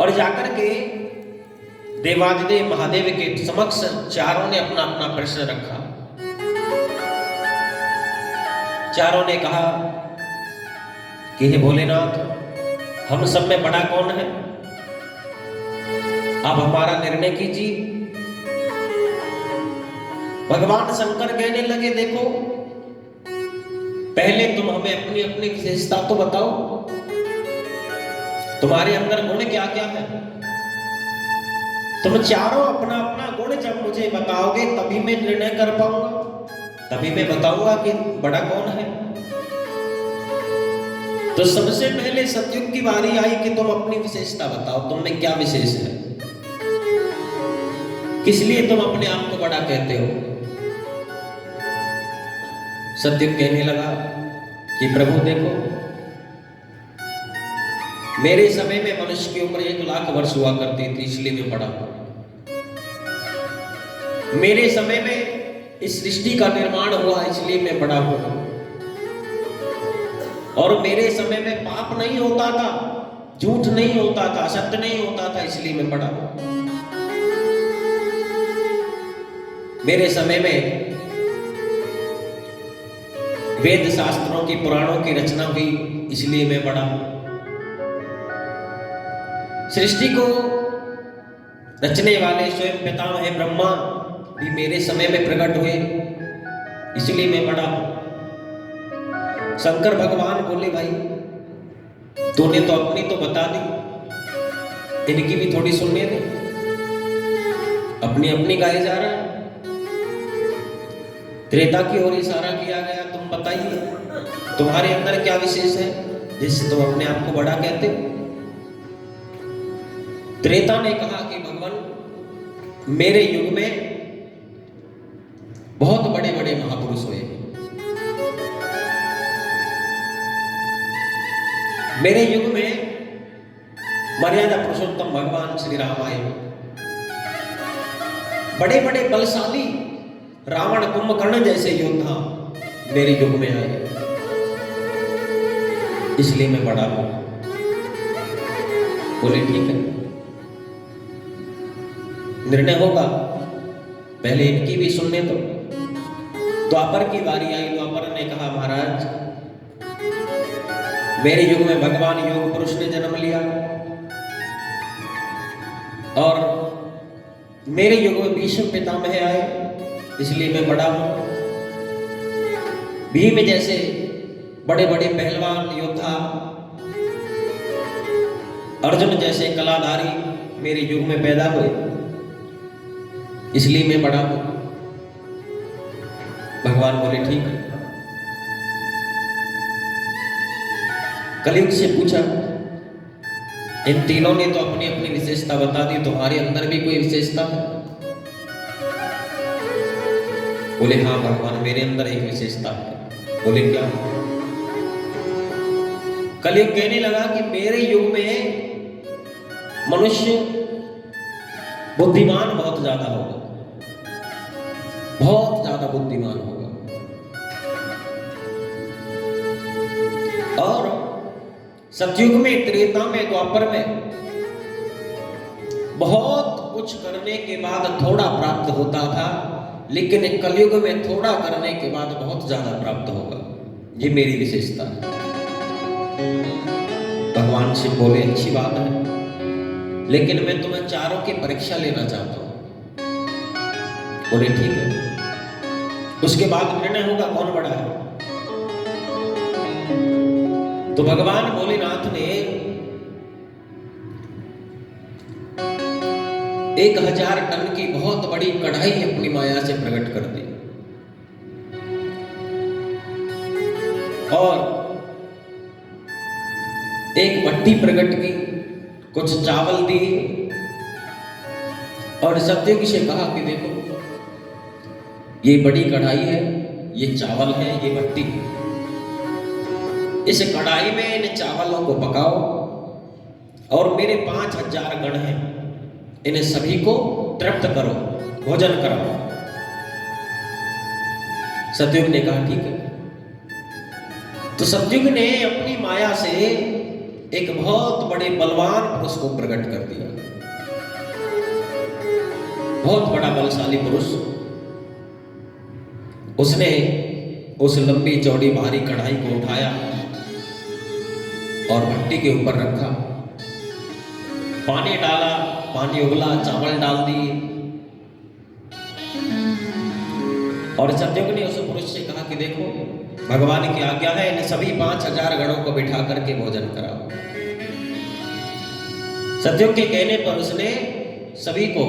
और जाकर के देवादिदेव महादेव के समक्ष चारों ने अपना अपना प्रश्न रखा। चारों ने कहा कि हे भोलेनाथ, हम सब में बड़ा कौन है? आप हमारा निर्णय कीजिए। भगवान शंकर कहने लगे, देखो पहले तुम हमें अपनी अपनी विशेषता तो बताओ, तुम्हारे अंदर गुण क्या क्या है? तुम चारों अपना अपना गुण जब मुझे बताओगे तभी मैं निर्णय कर पाऊंगा, तभी मैं बताऊंगा कि बड़ा कौन है। तो सबसे पहले सतयुग की बारी आई कि तुम अपनी विशेषता बताओ, तुम में क्या विशेष है, किस लिए तुम अपने आप को बड़ा कहते हो? सतयुग कहने लगा कि प्रभु देखो, मेरे समय में मनुष्य की उम्र 1,00,000 वर्ष हुआ करती थी, इसलिए मैं बड़ा हूं। मेरे समय में इस सृष्टि का निर्माण हुआ, इसलिए मैं बड़ा हूं। और मेरे समय में पाप नहीं होता था, झूठ नहीं होता था, असत्य नहीं होता था, इसलिए मैं बड़ा हूं। मेरे समय में वेद शास्त्रों की, पुराणों की रचना हुई, इसलिए मैं बड़ा हूं। सृष्टि को रचने वाले स्वयं पितामह ब्रह्मा भी मेरे समय में प्रकट हुए, इसलिए मैं बड़ा हूं। शंकर भगवान बोले, भाई तूने तो अपनी तो बता दी, इनकी भी थोड़ी सुनने दे, अपनी अपनी गाए जा रहा है। त्रेता की ओर इशारा किया गया, तुम बताइए तुम्हारे अंदर क्या विशेष है जिससे तुम अपने आप को बड़ा कहते हो? त्रेता ने कहा कि भगवान, मेरे युग में बहुत बड़े बड़े महापुरुष हुए, मेरे युग में मर्यादा पुरुषोत्तम भगवान श्री राम आए, बड़े बड़े बलशाली रावण कुंभकर्ण जैसे योद्धा मेरे युग में आए, इसलिए मैं बड़ा हूं। बोले ठीक है, निर्णय होगा, पहले इनकी भी सुनने दो। द्वापर की बारी आई। द्वापर ने कहा, महाराज मेरे युग में भगवान योग पुरुष ने जन्म लिया और मेरे युग में भीष्म पितामह आए, इसलिए मैं बड़ा हूं। भीम जैसे बड़े बड़े पहलवान योद्धा, अर्जुन जैसे कलाधारी मेरे युग में पैदा हुए, इसलिए मैं बड़ा हूं। भगवान बोले ठीक है। कलयुग से पूछा, इन तीनों ने तो अपनी अपनी विशेषता बता दी, तुम्हारे अंदर भी कोई विशेषता है? बोले हाँ भगवान, मेरे अंदर एक विशेषता है। बोले क्या? कलयुग कहने लगा कि मेरे युग में मनुष्य बुद्धिमान बहुत ज्यादा होगा, बहुत ज्यादा बुद्धिमान होगा, और सतयुग में, त्रेता में, द्वापर में बहुत कुछ करने के बाद थोड़ा प्राप्त होता था, लेकिन कलयुग में थोड़ा करने के बाद बहुत ज्यादा प्राप्त होगा। ये मेरी विशेषता है। भगवान शिव बोले अच्छी बात है, लेकिन मैं तुम्हें चारों की परीक्षा लेना चाहता हूं। बोले ठीक है, उसके बाद निर्णय होगा कौन बड़ा है। तो भगवान भोलेनाथ ने 1000 टन की बहुत बड़ी कढ़ाई अपनी माया से प्रकट कर दी और एक भट्टी प्रकट की, कुछ चावल दिए और सतयुग से कहा कि देखो ये बड़ी कढ़ाई है, ये चावल है, ये भट्टी, इस कढ़ाई में इन चावलों को पकाओ और मेरे 5000 गण हैं, इन्हें सभी को तृप्त करो, भोजन कराओ। सतयुग ने कहा ठीक है। तो सतयुग ने अपनी माया से एक बहुत बड़े बलवान पुरुष को प्रकट कर दिया। बहुत बड़ा बलशाली पुरुष। उसने उस लंबी चौड़ी भारी कढ़ाई को उठाया और भट्टी के ऊपर रखा, पानी डाला, पानी उबला, चावल डाल दिए और सत्ययुग ने उस पुरुष से कहा कि देखो, भगवान की आज्ञा है, इन सभी 5000 गणों को बिठा करके भोजन कराओ। सत्ययुग के कहने पर उसने सभी को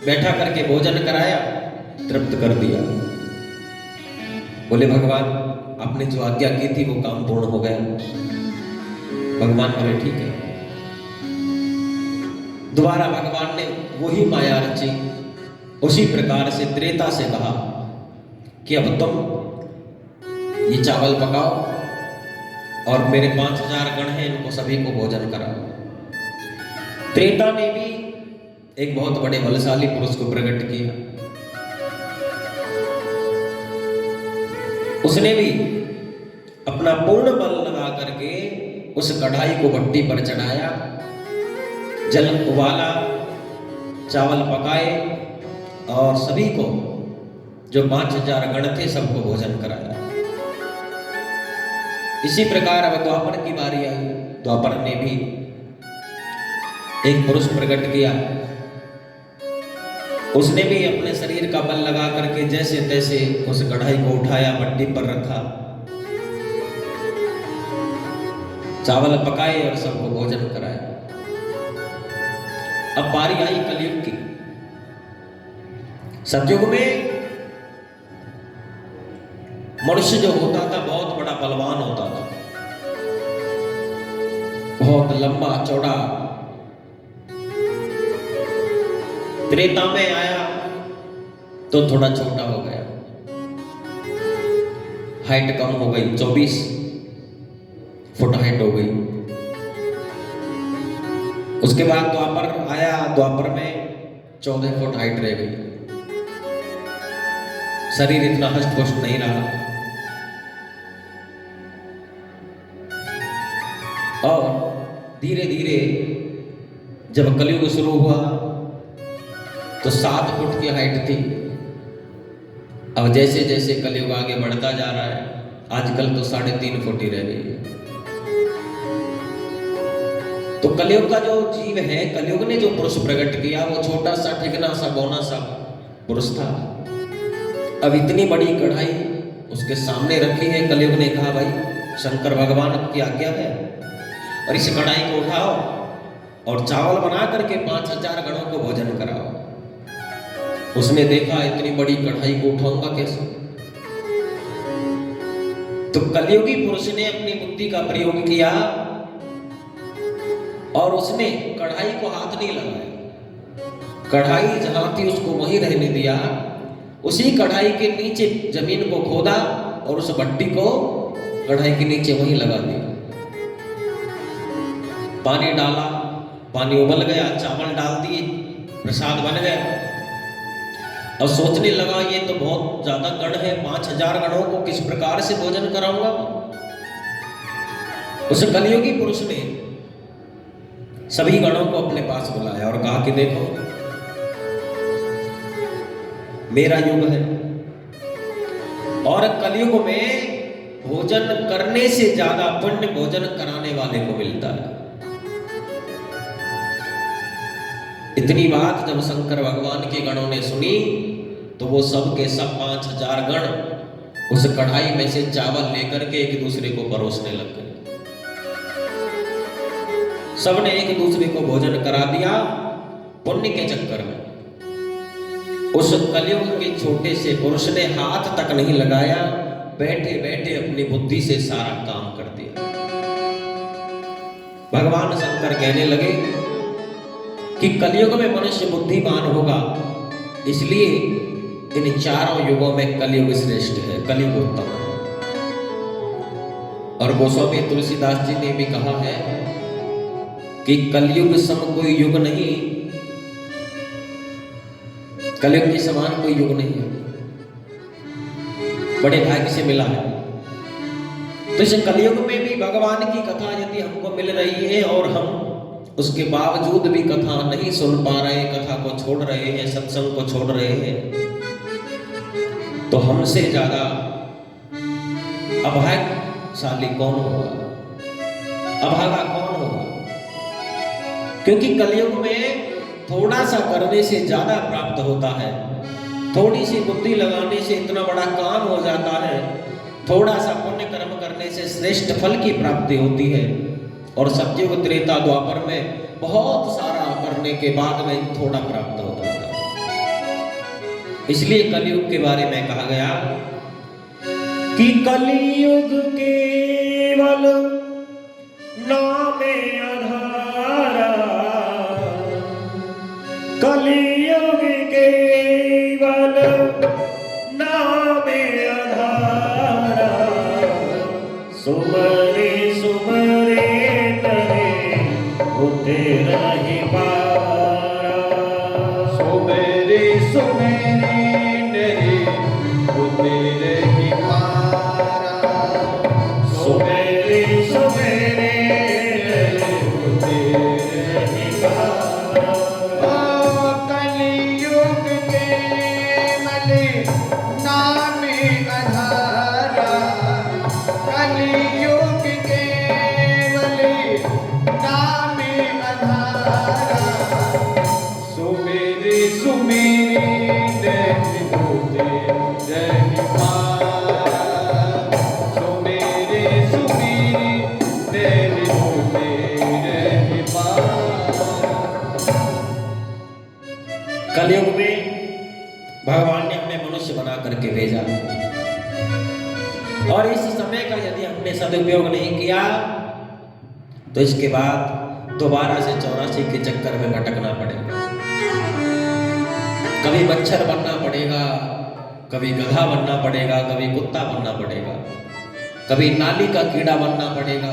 बैठा करके भोजन कराया, तृप्त कर दिया। बोले भगवान, आपने जो आज्ञा की थी वो काम पूर्ण हो गया। भगवान बोले ठीक है। दोबारा भगवान ने वही माया रची, उसी प्रकार से त्रेता से कहा कि अब तुम ये चावल पकाओ और मेरे 5000 गण हैं, इनको सभी को भोजन कराओ। त्रेता ने भी एक बहुत बड़े बलशाली पुरुष को प्रकट किया। उसने भी अपना पूर्ण बल लगा करके उस कढ़ाई को भट्टी पर चढ़ाया, जल उबाला, चावल पकाए और सभी को, जो 5000 गण थे, सबको भोजन कराया। इसी प्रकार अब द्वापर की बारी आई। द्वापर ने भी एक पुरुष प्रकट किया। उसने भी अपने शरीर का बल लगा करके जैसे तैसे उस कढ़ाई को उठाया, भट्टी पर रखा, चावल पकाए और सबको भोजन कराया। अब बारी आई कलयुग की। सतयुग में मनुष्य जो होता था बहुत बड़ा बलवान होता था, बहुत लंबा चौड़ा। त्रेता में आया तो थोड़ा छोटा हो गया, हाइट कम हो गई, 24 फुट हाइट हो गई। उसके बाद द्वापर आया, द्वापर में 14 फुट हाइट रह गई। शरीर इतना हष्ट पुष्ट नहीं रहा। और धीरे धीरे जब कलयुग शुरू हुआ तो 7 फुट की हाइट थी। अब जैसे जैसे कलयुग आगे बढ़ता जा रहा है, आजकल तो 3.5 फुट ही रह गई है। तो कलयुग का जो जीव है, कलयुग ने जो पुरुष प्रकट किया, वो छोटा सा ठिकना सा बौना सा पुरुष था। अब इतनी बड़ी कढ़ाई उसके सामने रखी है। कलयुग ने कहा भाई, शंकर भगवान की आज्ञा है और इस कढ़ाई को उठाओ और चावल बना करके 5000 गणों को भोजन कराओ। उसने देखा इतनी बड़ी कढ़ाई को उठाऊंगा कैसे? तो कलयुगी पुरुष ने अपनी बुद्धि का प्रयोग किया और उसने कढ़ाई को हाथ नहीं लगाया। कढ़ाई जहां थी उसको वहीं रहने दिया। उसी कढ़ाई के नीचे जमीन को खोदा और उस भट्टी को कढ़ाई के नीचे वहीं लगा दिया। पानी डाला, पानी उबल गया, चावल डाल दिए, प्रसाद बन गया। और सोचने लगा ये तो बहुत ज्यादा गण है, 5000 गणों को किस प्रकार से भोजन कराऊंगा। उस कलयुगी पुरुष ने सभी गणों को अपने पास बुलाया और कहा कि देखो, मेरा युग है और कलयुग में भोजन करने से ज्यादा पुण्य भोजन कराने वाले को मिलता है। इतनी बात जब शंकर भगवान के गणों ने सुनी तो वो सब के सब 5000 गण उस कढ़ाई में से चावल लेकर के एक दूसरे को परोसने लग गए। सबने एक दूसरे को भोजन करा दिया। पुण्य के चक्कर में उस कलयुग के छोटे से पुरुष ने हाथ तक नहीं लगाया, बैठे बैठे अपनी बुद्धि से सारा काम कर दिया। भगवान शंकर कहने लगे कि कलयुग में मनुष्य बुद्धिमान होगा, इसलिए इन चारों युगों में कलयुग श्रेष्ठ है, कलयुग उत्तम है। और गोस्वामी तुलसीदास जी ने भी कहा है कि कलयुग सम कोई युग नहीं, कलयुग के समान कोई युग नहीं है। बड़े भाग्य से मिला है। तो इस कलयुग में भी भगवान की कथा यदि हमको मिल रही है और हम उसके बावजूद भी कथा नहीं सुन पा रहे, कथा को छोड़ रहे हैं, सत्संग को छोड़ रहे हैं, तो हमसे ज्यादा अभाग्यशाली कौन होगा, अभागा कौन होगा? क्योंकि कलयुग में थोड़ा सा करने से ज्यादा प्राप्त होता है, थोड़ी सी बुद्धि लगाने से इतना बड़ा काम हो जाता है, थोड़ा सा पुण्य कर्म करने से श्रेष्ठ फल की प्राप्ति होती है। और सतयुग त्रेता द्वापर में बहुत सारा करने के बाद में थोड़ा प्राप्त होता था। इसलिए कलयुग के बारे में कहा गया कि कलयुग केवल नामे आधारा, कलयुग केवल नामे आधारा, सुमरे सुमरे नरे होते रही पारा, सुमेरे सुमेरे नरे होते रही पारा, सुमेरे सुमेरे नरे होते रही पारा। कलयुग केवल नामे आधारा, कलयुग केवल नामे आधारा, सुमेरे सुमेरे नरे होते रही पारा, सुमेरे सुमेरे नरे होते रही पारा। कलयुग में भगवान ने हमें मनुष्य बना करके भेजा, और इस समय का यदि हमने सदुपयोग नहीं किया तो इसके बाद दोबारा से 84 के चक्कर में भटकना पड़ेगा। कभी मच्छर बनना पड़ेगा, कभी गधा बनना पड़ेगा, कभी कुत्ता बनना पड़ेगा, कभी नाली का कीड़ा बनना पड़ेगा,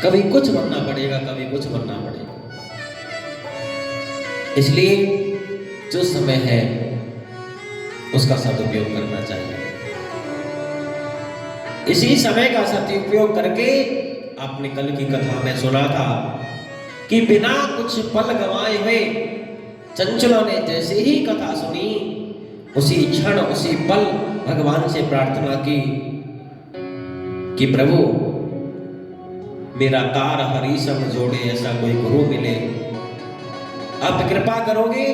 कभी कुछ बनना पड़ेगा, कभी कुछ बनना पड़ेगा। इसलिए जो समय है उसका सदुपयोग करना चाहिए। इसी समय का सदुपयोग करके आपने कल की कथा में सुना था कि बिना कुछ पल गंवाए हुए चंचला ने जैसे ही कथा सुनी उसी क्षण उसी पल भगवान से प्रार्थना की कि प्रभु मेरा तार हरि संग जोड़े, ऐसा कोई गुरु मिले, आप कृपा करोगे।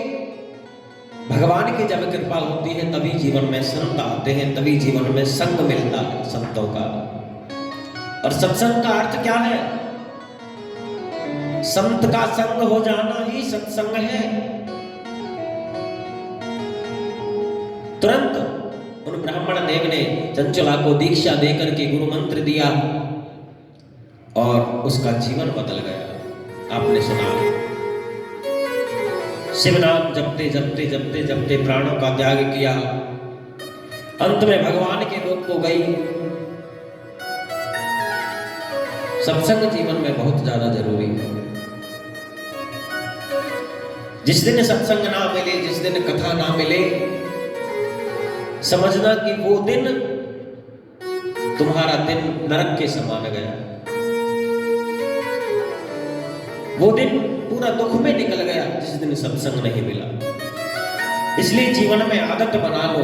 भगवान की जब कृपा होती है तभी जीवन में संत आते हैं, तभी जीवन में संग मिलता है संतों का। और सत्संग का अर्थ क्या है? संत का संग हो जाना ही सत्संग है। तुरंत उन ब्राह्मण देव ने चंचला को दीक्षा देकर के गुरु मंत्र दिया और उसका जीवन बदल गया। आपने सुना, शिव नाम जपते जपते जपते जपते प्राणों का त्याग किया, अंत में भगवान के लोक को गई। सत्संग जीवन में बहुत ज्यादा जरूरी है। जिस दिन सत्संग ना मिले, जिस दिन कथा ना मिले, समझना कि वो दिन तुम्हारा दिन नरक के समान गया, वो दिन पूरा दुख में निकल गया जिस दिन सत्संग नहीं मिला। इसलिए जीवन में आदत बना लो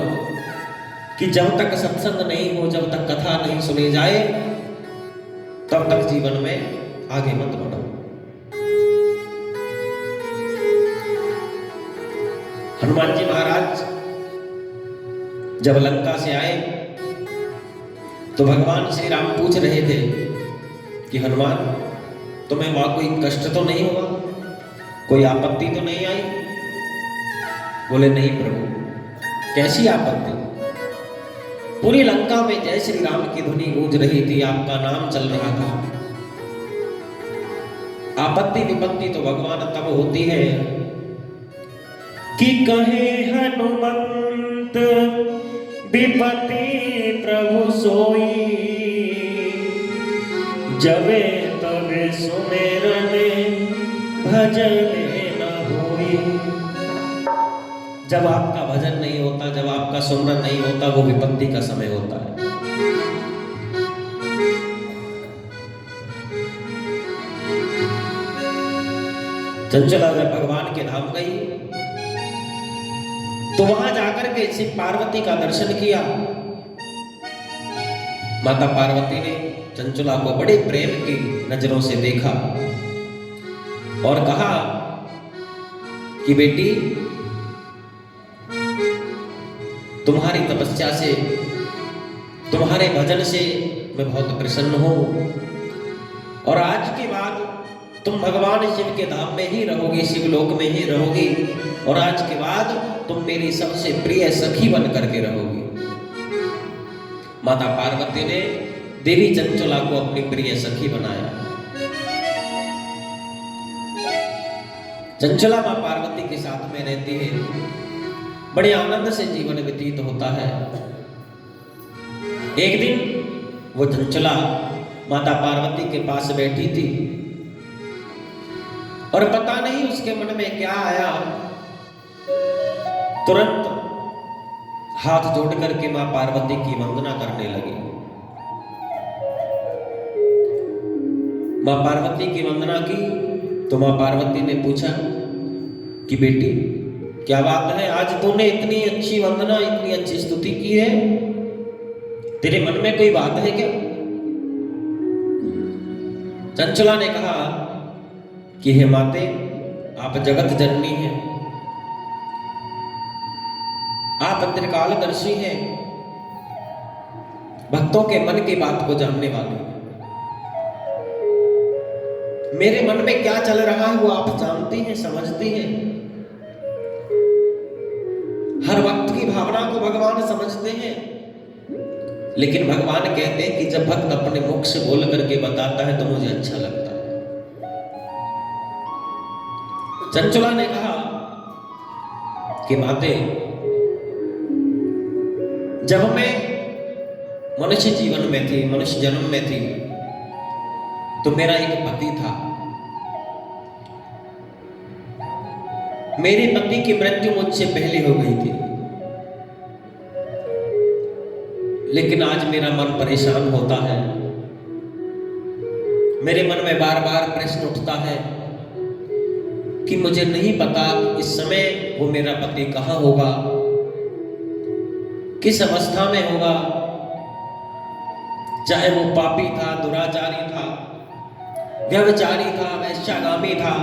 कि जब तक सत्संग नहीं हो, जब तक कथा नहीं सुनी जाए, तब तक जीवन में आगे मत बढ़ो। हनुमान जी महाराज जब लंका से आए तो भगवान श्री राम पूछ रहे थे कि हनुमान तुम्हें वहां कोई कष्ट तो नहीं हुआ, कोई आपत्ति तो नहीं आई? बोले नहीं प्रभु। कैसी आपत्ति? पूरी लंका में जय श्री राम की ध्वनि गूंज रही थी, आपका नाम चल रहा था। आपत्ति विपत्ति तो भगवान तब होती है कि कहे हनुमंत विपत्ति प्रभु सोई, जबे तबे सुमेरन भजन न होई। जब आपका भजन नहीं होता, जब आपका सुमरन नहीं होता, वो विपत्ति का समय होता है। चंचला जब भगवान के धाम गई तो वहां जाकर के शिव पार्वती का दर्शन किया। माता पार्वती ने चंचला को बड़े प्रेम की नजरों से देखा और कहा कि बेटी, तुम्हारी तपस्या से, तुम्हारे भजन से मैं बहुत प्रसन्न हूं और आज के बाद तुम भगवान शिव के धाम में ही रहोगी, शिवलोक में ही रहोगी और आज के बाद तुम मेरी सबसे प्रिय सखी बन करके रहोगी। माता पार्वती ने देवी चंचला को अपनी प्रिय सखी बनाया। चंचला मां पार्वती के साथ में रहती है, बड़े आनंद से जीवन व्यतीत होता है। एक दिन वो चंचला माता पार्वती के पास बैठी थी और पता नहीं उसके मन में क्या आया, तुरंत हाथ जोड़ करके मां पार्वती की वंदना करने लगी। मां पार्वती की वंदना की तो मां पार्वती ने पूछा कि बेटी, क्या बात है, आज तूने इतनी अच्छी वंदना, इतनी अच्छी स्तुति की है, तेरे मन में कोई बात है क्या? चंचला ने कहा कि हे माते, आप जगत जननी हैं, आप त्रिकालदर्शी हैं, भक्तों के मन की बात को जानने वाले। मेरे मन में क्या चल रहा है वो आप जानती हैं, समझती हैं। हर वक्त की भावना को भगवान समझते हैं, लेकिन भगवान कहते हैं कि जब भक्त अपने मुख से बोल करके बताता है तो मुझे अच्छा लगता है। चंचला ने कहा कि माते, जब मैं मनुष्य जीवन में थी, मनुष्य जन्म में थी, तो मेरा एक पति था। मेरे पति की मृत्यु मुझसे पहले हो गई थी, लेकिन आज मेरा मन परेशान होता है। मेरे मन में बार बार प्रश्न उठता है कि मुझे नहीं पता इस समय वो मेरा पति कहाँ होगा, किस अवस्था में होगा। चाहे वो पापी था, दुराचारी था, व्यभिचारी था, वैश्यागामी था,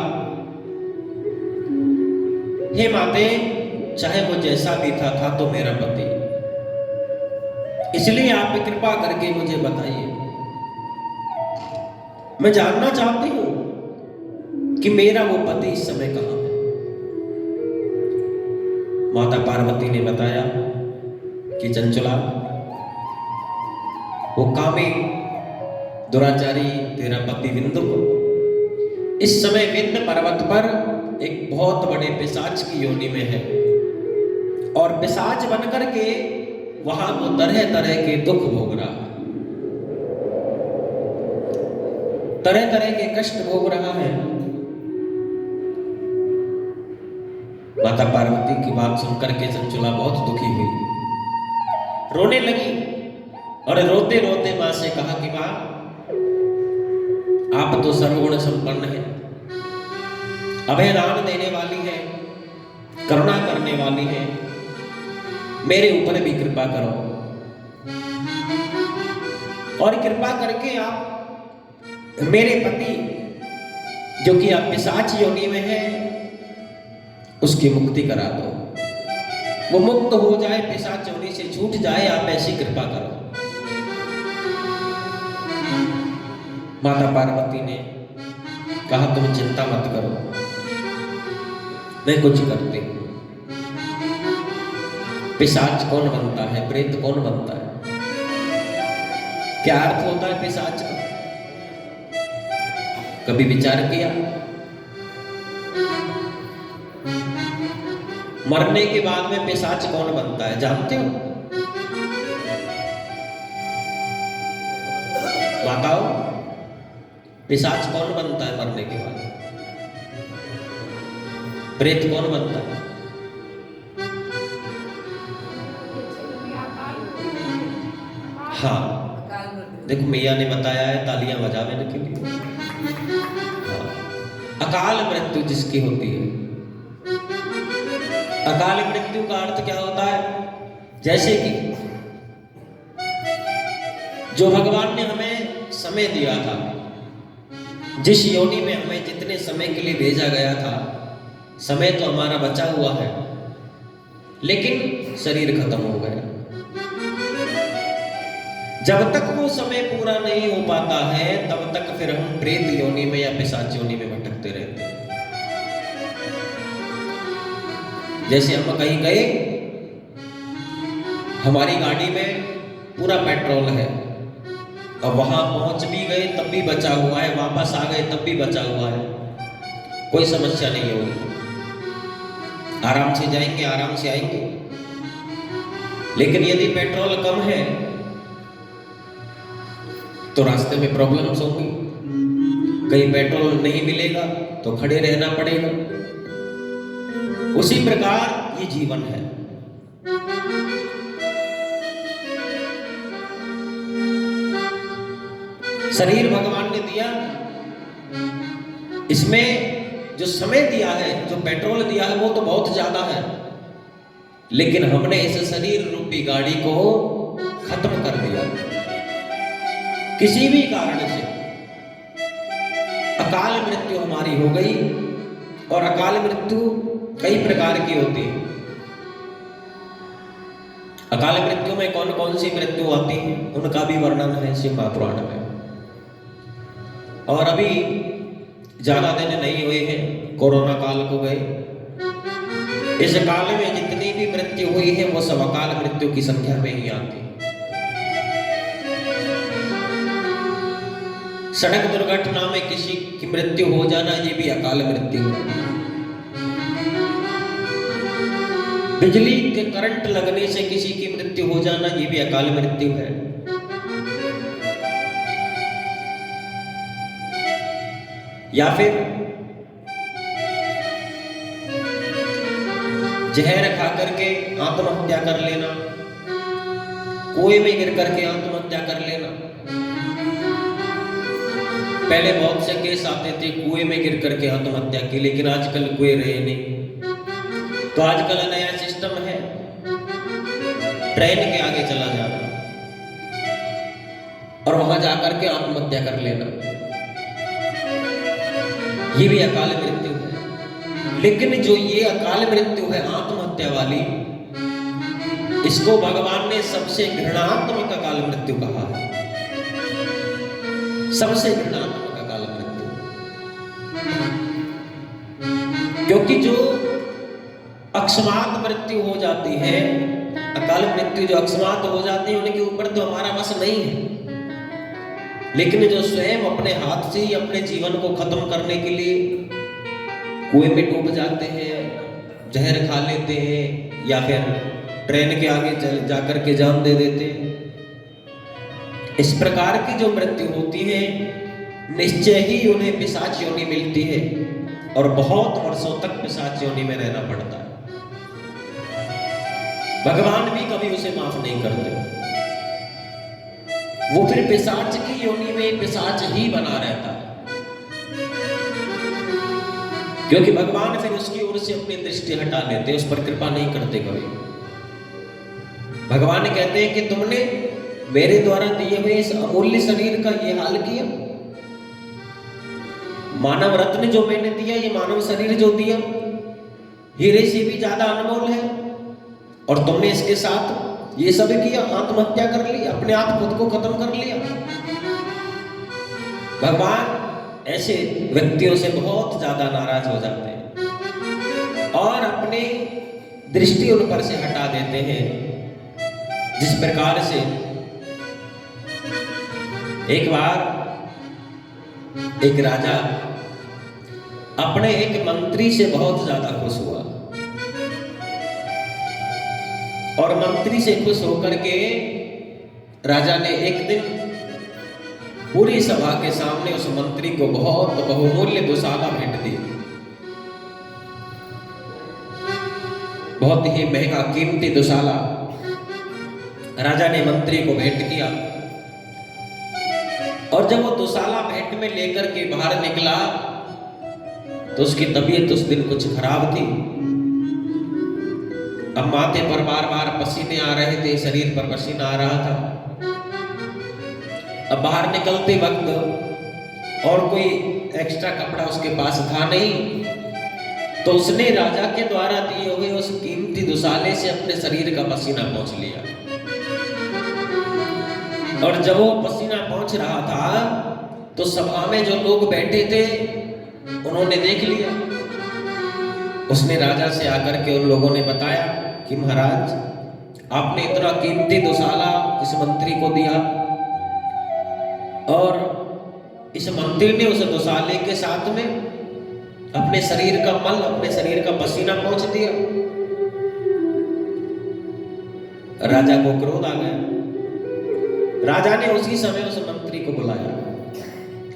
हे माते, चाहे वो जैसा भी था तो मेरा पति। इसलिए आप कृपा करके मुझे बताइए, मैं जानना चाहती हूं कि मेरा वो पति इस समय कहां है। माता पार्वती ने बताया कि चंचला, वो कामी दुराचारी तेरा पति विंध्य इस समय विंध्य पर्वत पर एक बहुत बड़े पिशाच की योनि में है और पिशाच बनकर के वहां वो तरह तरह के दुख भोग रहा है, तरह तरह के कष्ट भोग रहा है। माता पार्वती की बात सुनकर के चंचला बहुत दुखी हुई, रोने लगी और रोते रोते मां से कहा कि मां, आप तो सर्वगुण संपन्न हैं, अभय दान देने वाली है, करुणा करने वाली है, मेरे ऊपर भी कृपा करो और कृपा करके आप मेरे पति जो कि आप पिशाच योनि में है उसकी मुक्ति करा दो, वो मुक्त हो जाए, पिशाच योनि से छूट जाए, आप ऐसी कृपा करो। माता पार्वती ने कहा तुम चिंता मत करो, मैं कुछ करती हूं। पिशाच कौन बनता है, प्रेत कौन बनता है, क्या अर्थ होता है पिशाच का, कभी विचार किया? मरने के बाद में पिशाच कौन बनता है जानते हो? बताओ, पिशाच कौन बनता है मरने के बाद? प्रेत कौन बनता है? हाँ, देखो मैया ने बताया है तालियां बजाने के लिए। हाँ, अकाल मृत्यु जिसकी होती है। अकाल मृत्यु का अर्थ क्या होता है? जैसे कि जो भगवान ने हमें समय दिया था, जिस योनि में हमें जितने समय के लिए भेजा गया था, समय तो हमारा बचा हुआ है, लेकिन शरीर खत्म हो गया। जब तक वो समय पूरा नहीं हो पाता है, तब तक फिर हम प्रेत योनि में या पिशाच योनि में भटकते रहते हैं। जैसे हम कहीं गए, हमारी गाड़ी में पूरा पेट्रोल है, अब वहां पहुंच भी गए तब भी बचा हुआ है, वापस आ गए तब भी बचा हुआ है, कोई समस्या नहीं होगी, आराम से जाएंगे, आराम से आएंगे। लेकिन यदि पेट्रोल कम है तो रास्ते में प्रॉब्लम्स होंगी, कहीं पेट्रोल नहीं मिलेगा तो खड़े रहना पड़ेगा। उसी प्रकार ये जीवन है। शरीर भगवान ने दिया, इसमें जो समय दिया है, जो पेट्रोल दिया है, वो तो बहुत ज्यादा है, लेकिन हमने इस शरीर रूपी गाड़ी को खत्म कर दिया। किसी भी कारण से अकाल मृत्यु हमारी हो गई, और अकाल मृत्यु कई प्रकार की होती है। अकाल मृत्यु में कौन कौन सी मृत्यु आती है, उनका भी वर्णन है शिव महापुराण में। और अभी ज्यादा दिन नहीं हुए हैं, कोरोना काल को गए, इस काल में जितनी भी मृत्यु हुई है वो सब अकाल मृत्यु की संख्या में ही आती है। सड़क दुर्घटना में किसी की मृत्यु हो जाना, ये भी अकाल मृत्यु है। बिजली के करंट लगने से किसी की मृत्यु हो जाना, ये भी अकाल मृत्यु है। या फिर जहर खा करके आत्महत्या कर लेना, कुएं में गिर करके आत्महत्या कर लेना। पहले बहुत से केस आते थे कुएं में गिर करके आत्महत्या की, लेकिन आजकल कुएं रहे नहीं। तो आजकल नया सिस्टम है, ट्रेन के आगे चला जाना और वहां जाकर के आत्महत्या कर लेना, ये भी अकाल मृत्यु है। लेकिन जो ये अकाल मृत्यु है आत्महत्या वाली, इसको भगवान ने सबसे घृणात्मक अकाल मृत्यु कहा है, सबसे घृणात्मक अकाल मृत्यु। क्योंकि जो अकस्मात मृत्यु हो जाती है, अकाल मृत्यु जो अकस्मात हो जाती है, उनके ऊपर तो हमारा वश नहीं है। लेकिन जो स्वयं अपने हाथ से ही अपने जीवन को खत्म करने के लिए कुएं में डूब जाते हैं, जहर खा लेते हैं, या फिर ट्रेन के आगे जाकर के जान दे देते हैं, इस प्रकार की जो मृत्यु होती है, निश्चय ही उन्हें पिशाच योनि मिलती है और बहुत वर्षों तक पिशाच योनि में रहना पड़ता है। भगवान भी कभी उसे माफ नहीं करते, वो फिर पिशाच की योनि में पिशाच ही बना रहता है, क्योंकि भगवान फिर उसकी ओर से अपनी दृष्टि हटा लेते, उस पर कृपा नहीं करते कभी। भगवान कहते हैं कि तुमने मेरे द्वारा दिए हुए इस अमूल्य शरीर का ये हाल किया, मानव रत्न जो मैंने दिया, ये मानव शरीर जो दिया, हीरे से भी ज्यादा अनमोल है, और तुमने इसके साथ ये सब किया, आत्महत्या कर ली, अपने आप खुद को खत्म कर लिया। भगवान ऐसे व्यक्तियों से बहुत ज्यादा नाराज हो जाते हैं और अपनी दृष्टि उन पर से हटा देते हैं। जिस प्रकार से एक बार एक राजा अपने एक मंत्री से बहुत ज्यादा खुश हुआ, और मंत्री से खुश होकर के राजा ने एक दिन पूरी सभा के सामने उस मंत्री को बहुत बहुमूल्य दुशाला भेंट दी। बहुत ही महंगा कीमती दुशाला राजा ने मंत्री को भेंट किया, और जब वो दुशाला भेंट में लेकर के बाहर निकला तो उसकी तबीयत उस दिन कुछ खराब थी। अब माथे पर बार बार पसीने आ रहे थे, शरीर पर पसीना आ रहा था। अब बाहर निकलते वक्त और कोई एक्स्ट्रा कपड़ा उसके पास था नहीं, तो उसने राजा के द्वारा दिए हुए उस कीमती दुसाले से अपने शरीर का पसीना पोंछ लिया। और जब वो पसीना पोंछ रहा था तो सभा में जो लोग बैठे थे उन्होंने देख लिया। उसने राजा से आकर के उन लोगों ने बताया कि महाराज, आपने इतना कीमती दुसाला इस मंत्री को दिया और इस मंत्री ने उस दुसाले के साथ में अपने शरीर का मल, अपने शरीर का पसीना पोंछ दिया। राजा को क्रोध आ गया। राजा ने उसी समय उस मंत्री को बुलाया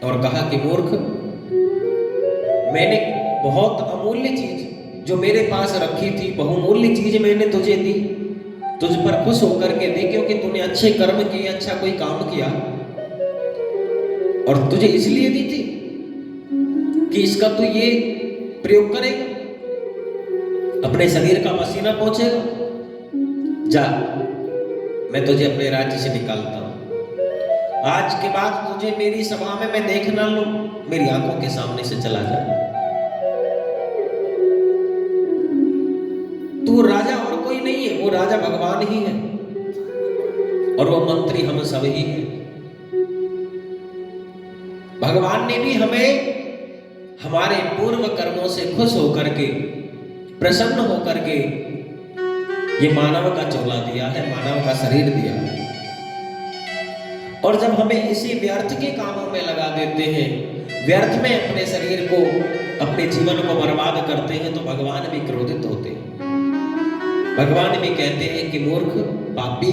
और कहा कि मूर्ख, मैंने बहुत अमूल्य चीज जो मेरे पास रखी थी, बहुमूल्य चीज मैंने तुझे दी, तुझ पर खुश होकर के दी, क्योंकि तूने अच्छे कर्म किए, अच्छा कोई काम किया, और तुझे इसलिए दी थी कि इसका तू ये प्रयोग करेगा, अपने शरीर का पसीना पोंछेगा। जा, मैं तुझे अपने राज्य से निकालता हूं। आज के बाद तुझे मेरी सभा में मैं देख ना लूं, मेरी आंखों के सामने से चला जा। तू राजा और कोई नहीं है, वो राजा भगवान ही है और वो मंत्री हम सब ही है। भगवान ने भी हमें हमारे पूर्व कर्मों से खुश होकर के, प्रसन्न होकर के ये मानव का चोला दिया है, मानव का शरीर दिया है। और जब हमें इसी व्यर्थ के कामों में लगा देते हैं, व्यर्थ में अपने शरीर को, अपने जीवन को बर्बाद करते हैं, तो भगवान भी क्रोधित होते हैं। भगवान भी कहते हैं कि मूर्ख, पापी,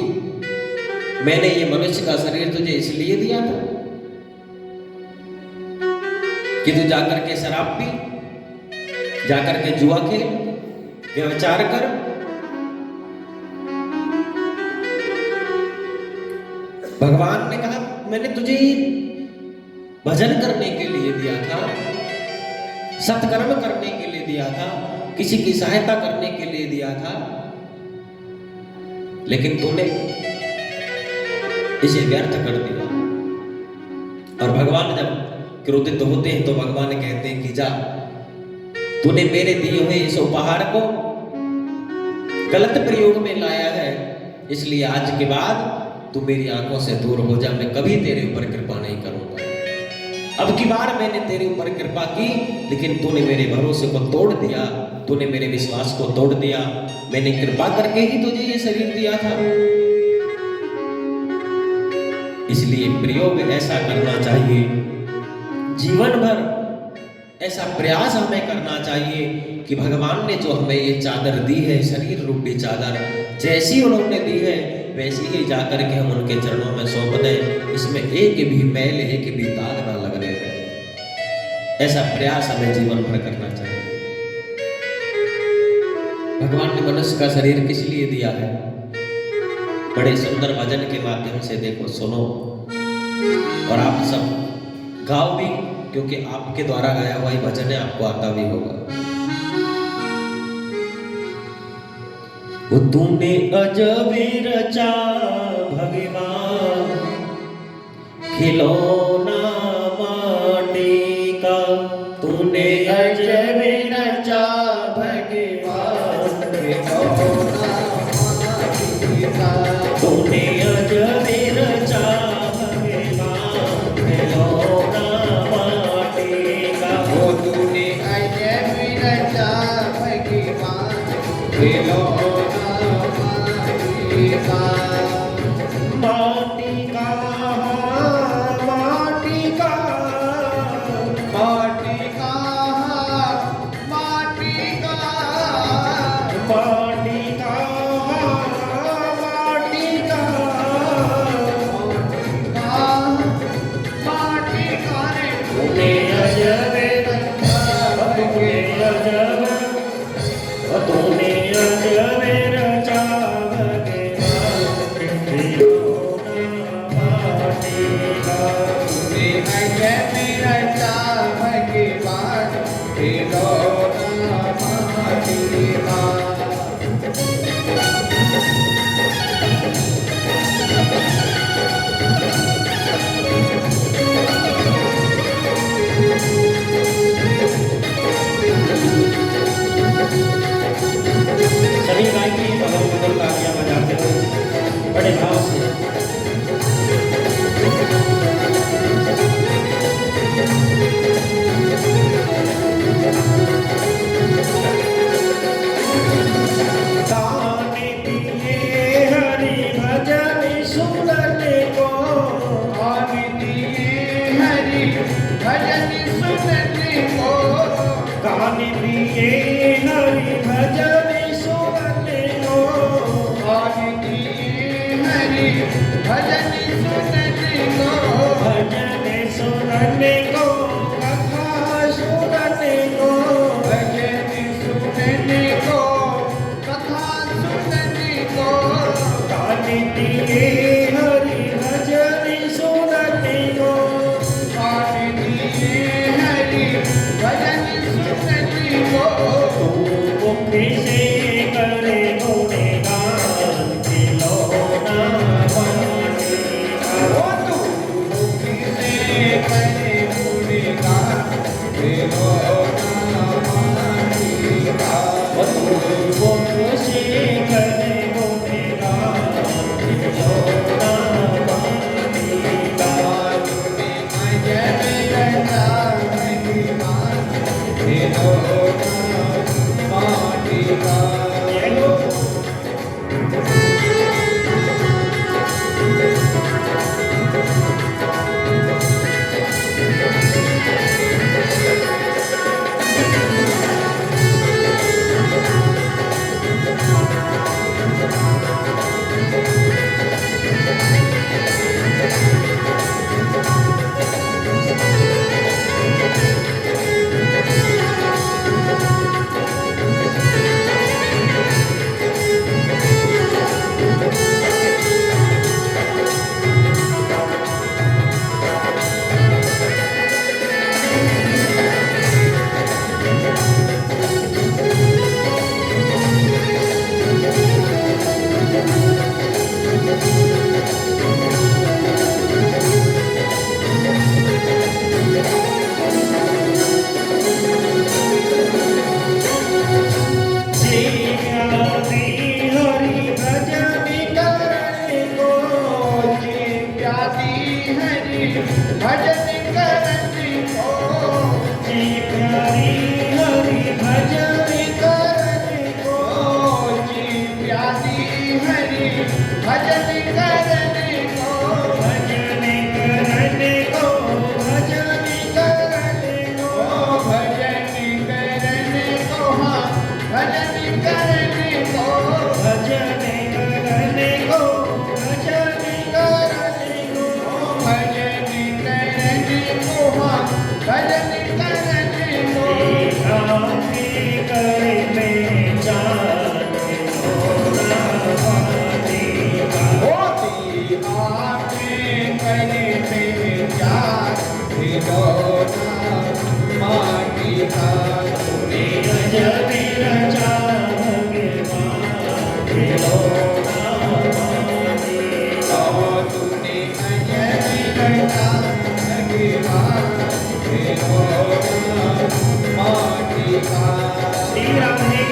मैंने ये मनुष्य का शरीर तुझे इसलिए दिया था कि तू जाकर के शराब पी, जाकर के जुआ खेल, व्यभिचार कर। भगवान ने कहा मैंने तुझे भजन करने के लिए दिया था, सत्कर्म करने के लिए दिया था, किसी की सहायता करने के लिए दिया था, लेकिन तूने इसे व्यर्थ कर दिया। और भगवान जब क्रोधित होते हैं तो भगवान कहते हैं कि जा, तूने मेरे दिए हुए इस उपहार को गलत प्रयोग में लाया है, इसलिए आज के बाद तू मेरी आंखों से दूर हो जा, मैं कभी तेरे ऊपर कृपा नहीं करूंगा। अब की बार मैंने तेरे ऊपर कृपा की, लेकिन तूने मेरे भरोसे को तोड़ दिया, तूने मेरे विश्वास को तोड़ दिया। मैंने कृपा करके ही तुझे ये शरीर दिया था। इसलिए प्रयोग ऐसा करना चाहिए, जीवन भर ऐसा प्रयास हमें करना चाहिए कि भगवान ने जो हमें ये चादर दी है, शरीर रूपी चादर, जैसी उन्होंने दी है वैसी ही जाकर के हम उनके चरणों में सौंप दें। इसमें एक भी मैल, एक भी दाग ना लगने दें। ऐसा प्रयास हमें जीवन भर करना चाहिए। भगवान ने मनुष्य का शरीर किस लिए दिया है? बड़े सुंदर भजन के माध्यम से देखो, सुनो, और आप सब गाओ भी, क्योंकि आपके द्वारा गाया हुआ ही भजन है, आपको आता भी होगा। वो तूने अजब रचा भगवान, खिलौना माटी का, तूने अजब रचा भगवान, खिलौना माटी का, तूने अजब रचा भगवान, खिलौना माटी का, वो तूने अजब रचा भगवान, खिलौना माटी का, माटी का, माटी का, माटी का, माटी का, माटी का, माटी का, माटी का रे, तूने अजब रचा भगवान, तूने अजब रचा भगवान, खिलौना माटी का, तूने अजब रचा भगवान, खिलौना भजन सुनने को कान दिए हरि भजन सुनने को कान दिए हरि भजन सुनने को भजन सुनने को कथा सुनने को भजन सुनने को कथा सुनने को कान दिए हरि भजन सुनने को कान दिए हरि भजन सुनने को मुख से करे गुणगान खिलौना बनेगा वो तू मुखी से करे गुणगान खिलौना बनेगा मुख से करे गुणगान खिलौना बनेगा तूने अजब रचा महिमा खिलौना बनेगा चलो हरि भजन करने को प्यादी हरि भजन करने को प्यारी हरि भजन करने को जी प्यादी हरि भजन करने को भजन करने को भजन करने को भजन करने को हाँ भजन करने को भजन करने को भजन करने को भजन करने को हाँ भजन करने को आके करे में जाने होना बनेगा होती आपके करे में चार खिलौना माटी का तूने अजब रचा भगवान खिलौना बनेगा तूने अजब रचा भगवान खिलौना माटी का श्री राम जी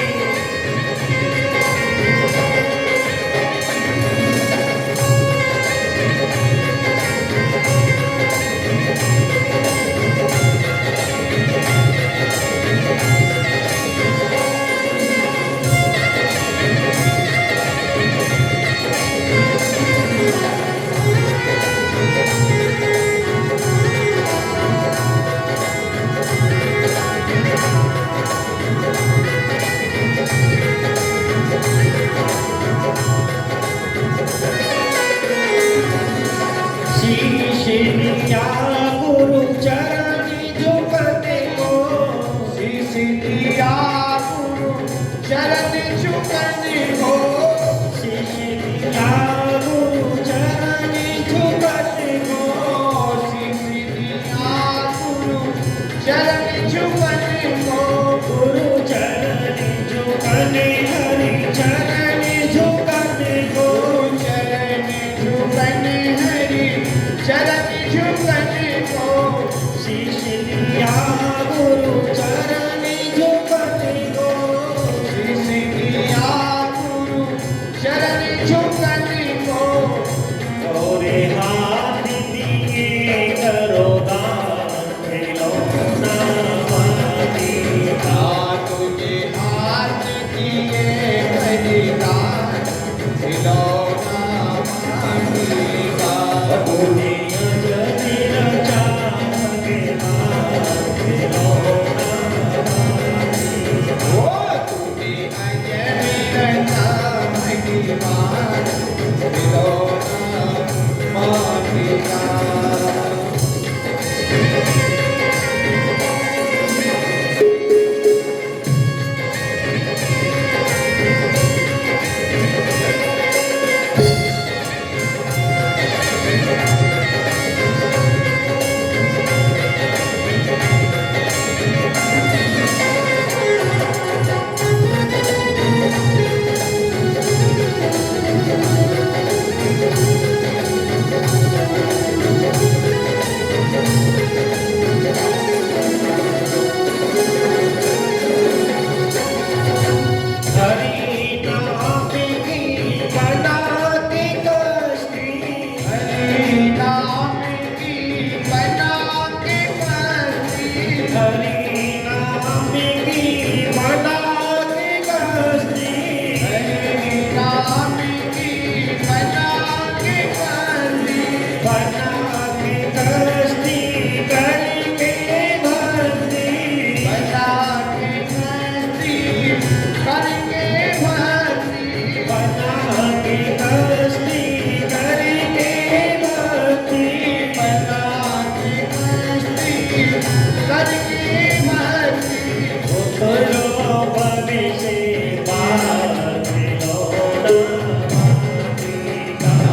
करके मर्जी उतरो बन से बात लौटा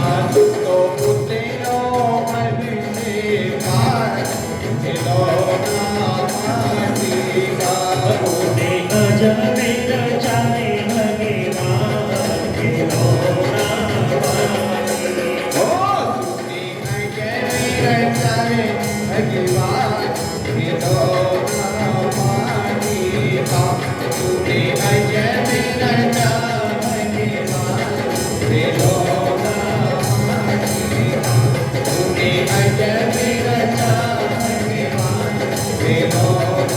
आज तो उतरो मन से पार खिलौना माटी का तूने अजब रचाए भगवान के लौटा ओ तूने अजब रचाए भगवान खिलौना माटी का तूने अजब रचाए भगवान खिलौना माटी का तूने अजब रचाए भगवान खिलौना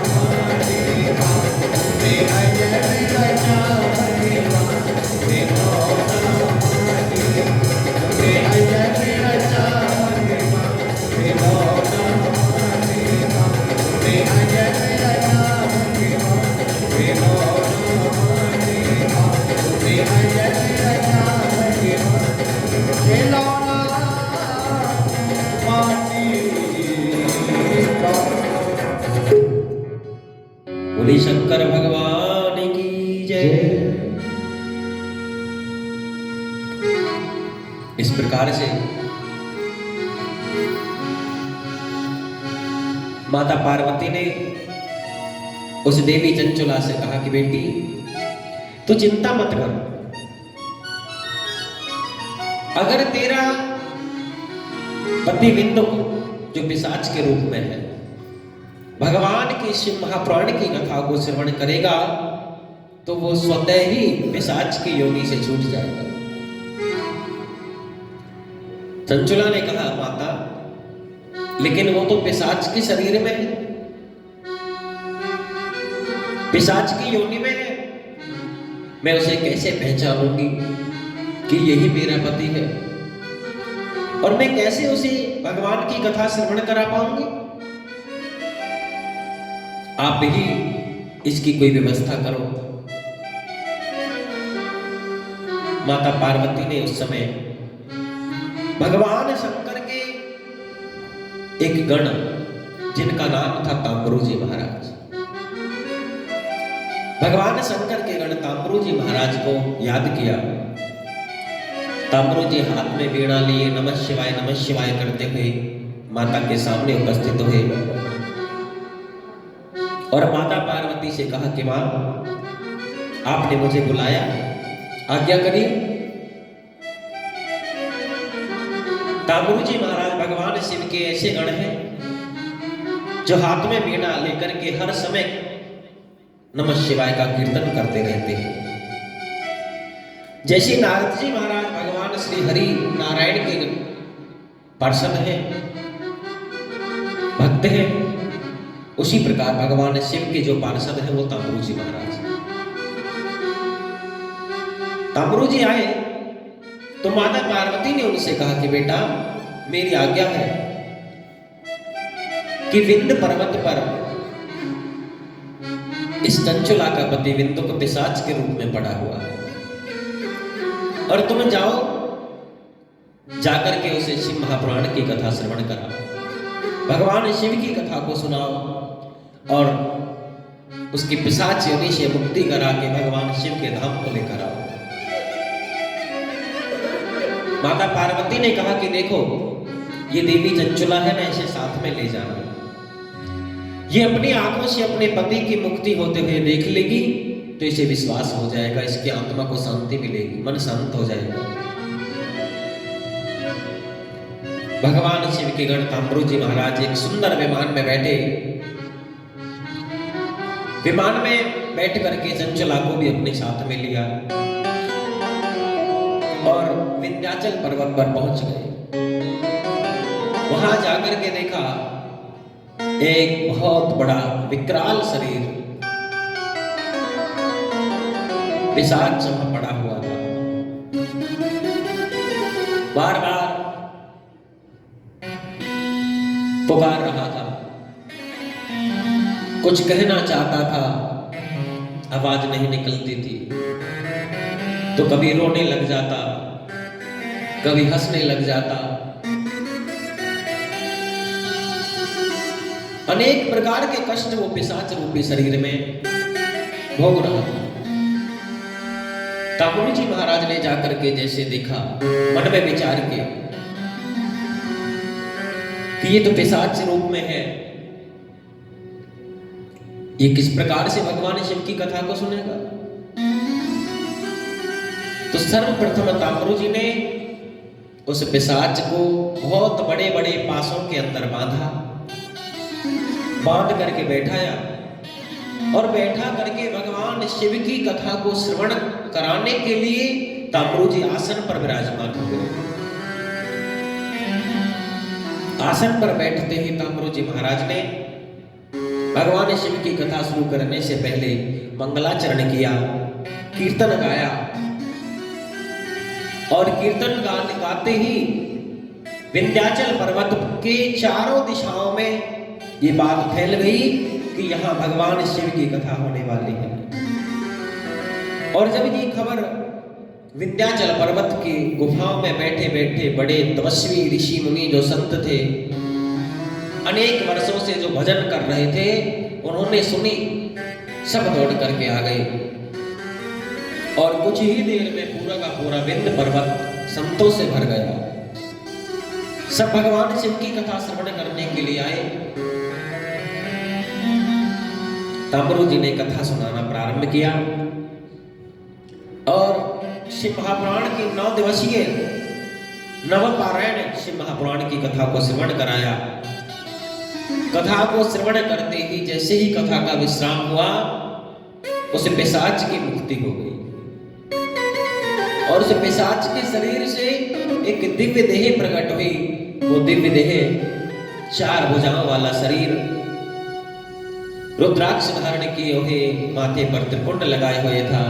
माटी का तूने अजब रचाए भगवान खिलौना माटी का तूने अजब रचाए भगवान खिलौना माटी का तूने अजब रचाए भगवान खिलौना माटी का तूने अजब रचाए भगवान खिलौना माटी का बोले शंकर भगवान की जय। इस प्रकार से माता पार्वती ने उस देवी चंचुला से कहा कि बेटी तू चिंता मत कर, अगर तेरा पति विंदु जो पिशाच के रूप में है भगवान की शिव महापुराण की कथा को श्रवण करेगा तो वो स्वतः ही पिशाच की योनि से छूट जाएगा। चंचुला ने कहा माता लेकिन वो तो पिशाच के शरीर में है, पिशाच की योनि में है, मैं उसे कैसे पहचानूंगी कि यही मेरा पति है, और मैं कैसे उसे भगवान की कथा श्रवण करा पाऊंगी। आप ही इसकी कोई व्यवस्था करो। माता पार्वती ने उस समय भगवान शंकर के एक गण जिनका नाम था ताम्बरूजी महाराज, भगवान शंकर के गण ताम्बरूजी महाराज को याद किया। ताम्बरूजी हाथ में वीणा लिए नमः शिवाय करते हुए माता के सामने उपस्थित हुए और माता पार्वती से कहा कि मां आपने मुझे बुलाया, आज्ञा करिए। ताम्बरूजी महाराज भगवान शिव के ऐसे गण हैं जो हाथ में वीणा लेकर के हर समय नमः शिवाय का कीर्तन करते रहते हैं। जैसे नारद जी महाराज भगवान श्री हरि नारायण के पार्षद हैं, भक्त हैं, उसी प्रकार भगवान शिव के जो पार्षद हैं वो ताम्बरूजी महाराज। ताम्बरूजी आए तो माता पार्वती ने उनसे कहा कि बेटा मेरी आज्ञा है कि विंध्य पर्वत पर इस चंचुला का पति विंदु को पिशाच के रूप में पड़ा हुआ है और तुम जाओ जाकर के उसे शिव महापुराण की कथा श्रवण कराओ, भगवान शिव की कथा को सुनाओ और उसकी पिशाच योनि से मुक्ति करा के भगवान शिव के धाम को लेकर आओ। माता पार्वती ने कहा कि देखो ये देवी चंचुला है ना, इसे साथ में ले जाना, ये अपनी आंखों से अपने पति की मुक्ति होते हुए देख लेगी तो इसे विश्वास हो जाएगा, इसकी आत्मा को शांति मिलेगी, मन शांत हो जाएगा। भगवान शिव के गण ताम्बरूजी महाराज एक सुंदर विमान में बैठे, विमान में बैठ करके चंचला को भी अपने साथ में लिया और विंध्याचल पर्वत पर पहुंच गए। वहां जाकर के देखा एक बहुत बड़ा विकराल शरीर पिशाच वहां पड़ा हुआ था, बार बार पुकार रहा था, कुछ कहना चाहता था, आवाज नहीं निकलती थी, तो कभी रोने लग जाता, कभी हंसने लग जाता। अनेक प्रकार के कष्ट वो पिशाच रूपी शरीर में भोग रहा था। तामुरु जी महाराज ने जाकर के जैसे देखा, मन में विचार किया कि ये तो पिशाच रूप में है, ये किस प्रकार से भगवान शिव की कथा को सुनेगा। तो सर्वप्रथम तामुरु जी ने उस पिशाच को बहुत बड़े बड़े पासों के अंदर बांध करके बैठाया और बैठा करके भगवान शिव की कथा को श्रवण कराने के लिए तामुरु जी आसन पर विराजमान हो गए। आसन पर बैठते ही तामुरु जी महाराज ने भगवान शिव की कथा शुरू करने से पहले मंगलाचरण किया, कीर्तन गाया और कीर्तन गाते ही विंध्याचल पर्वत के चारों दिशाओं में ये बात फैल गई कि यहाँ भगवान शिव की कथा होने वाली है। और जब ये खबर विंध्याचल पर्वत की गुफाओं में बैठे बैठे बड़े तपस्वी ऋषि मुनि जो संत थे, अनेक वर्षों से जो भजन कर रहे थे, उन्होंने सुनी, सब दौड़ करके आ गए और कुछ ही देर में पूरा का पूरा विंध्य पर्वत संतों से भर गया। सब भगवान शिव की कथा श्रवण करने के लिए आए। तामुरु जी ने कथा सुनाना प्रारंभ किया और शिव महापुराण की 9 दिवसीय नवपारायण शिव महापुराण की कथा को श्रवण कराया। कथा को श्रवण करते ही जैसे ही कथा का विश्राम हुआ, उस पिशाच की मुक्ति हो गई और उस पिशाच के शरीर से एक दिव्य देह प्रकट हुई। वो दिव्य देह 4 भुजाओं वाला शरीर, रुद्राक्ष धारण किए हुए, माथे पर त्रिपुंड लगाए हुए था।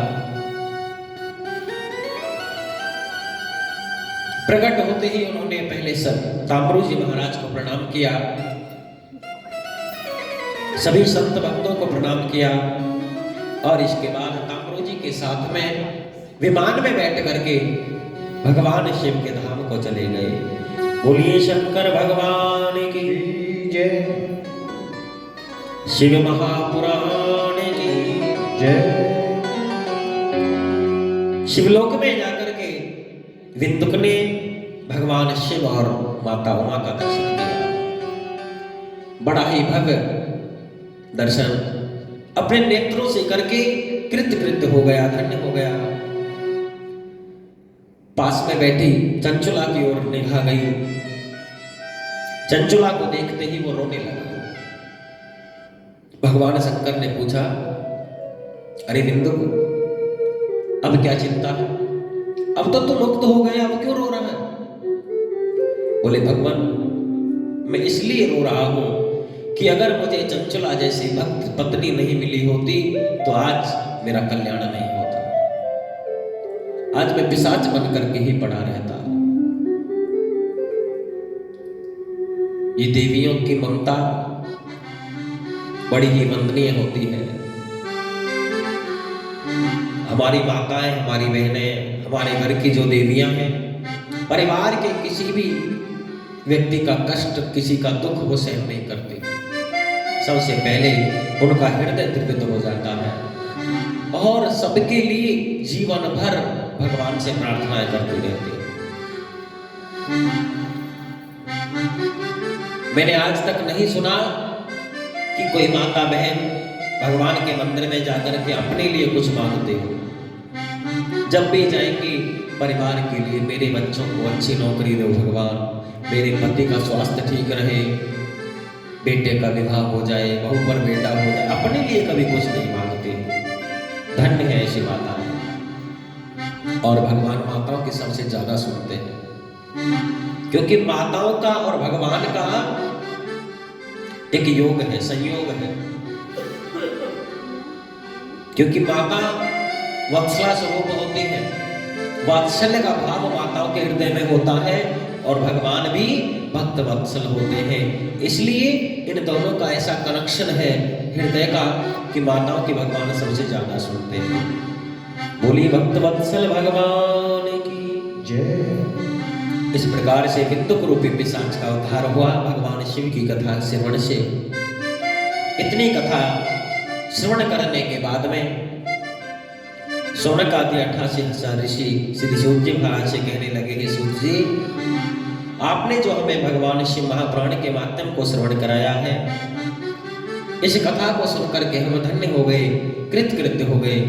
प्रकट होते ही उन्होंने पहले सब तामुरु जी महाराज को प्रणाम किया, सभी संत भक्तों को प्रणाम किया और इसके बाद तामुरु जी के साथ में विमान में बैठ करके भगवान शिव के धाम को चले गए। बोलिए शंकर भगवान की जय, शिव महापुराण की जय। शिवलोक में जाकर के विंदुक ने भगवान शिव और माता उमा का दर्शन किया। बड़ा ही भव्य दर्शन अपने नेत्रों से करके कृतकृत्य हो गया, धन्य हो गया। पास में बैठी चंचुला की ओर निगाह गई। चंचुला को देखते ही वो रोने लगा। भगवान शंकर ने पूछा, अरे बिंदु, अब क्या चिंता है? अब तो तुम मुक्त हो गए, अब क्यों रो रहा है? बोले भगवान, मैं इसलिए रो रहा हूं कि अगर मुझे चंचुला जैसी भक्त पत्नी नहीं मिली होती तो आज मेरा कल्याण नहीं होता। आज मैं पिशाच बन करके ही पड़ा रहता। ये देवियों की ममता बड़ी ही वंदनीय होती है। हमारी माताएं, हमारी बहनें, हमारे घर की जो देवियां हैं, परिवार के किसी भी व्यक्ति का कष्ट, किसी का दुख वो सहन नहीं करती। सबसे पहले उनका हृदय तृप्त हो जाता है और सबके लिए जीवन भर भगवान से प्रार्थनाएं करती रहती है। मैंने आज तक नहीं सुना कि कोई माता बहन भगवान के मंदिर में जाकर के अपने लिए कुछ मांगते हो। जब भी जाएंगे परिवार के लिए, मेरे बच्चों को अच्छी नौकरी दो भगवान, मेरे पति का स्वास्थ्य ठीक रहे, बेटे का विवाह हो जाए, बहू पर बेटा हो जाए, अपने लिए कभी कुछ नहीं मांगते। धन्य है ऐसी माताएं। और भगवान माताओं की सबसे ज्यादा सुनते हैं, क्योंकि माताओं का और भगवान का एक योग है, संयोग है। क्योंकि माता वत्सला स्वरूप होती है, वात्सल्य का भाव माताओं के हृदय में होता है और भगवान भी भक्त वत्सल होते हैं। इसलिए इन दोनों का ऐसा कनेक्शन है हृदय का कि माताओं की भगवान सबसे ज्यादा सुनते हैं। बोलिए भक्त वत्सल भगवान की जय। इस प्रकार से विंदुक रूपी पिशाच का उद्धार हुआ भगवान शिव की कथा श्रवण से। इतनी कथा श्रवण करने के बाद में शौनक आदि 88,000 ऋषि श्री सूत जी महाराज से कहने लगे, हे सूत जी, आपने जो हमें भगवान शिव महापुराण के माध्यम को श्रवण कराया है, इस कथा को सुनकर के हम धन्य हो गए, कृतकृत्य हो गए।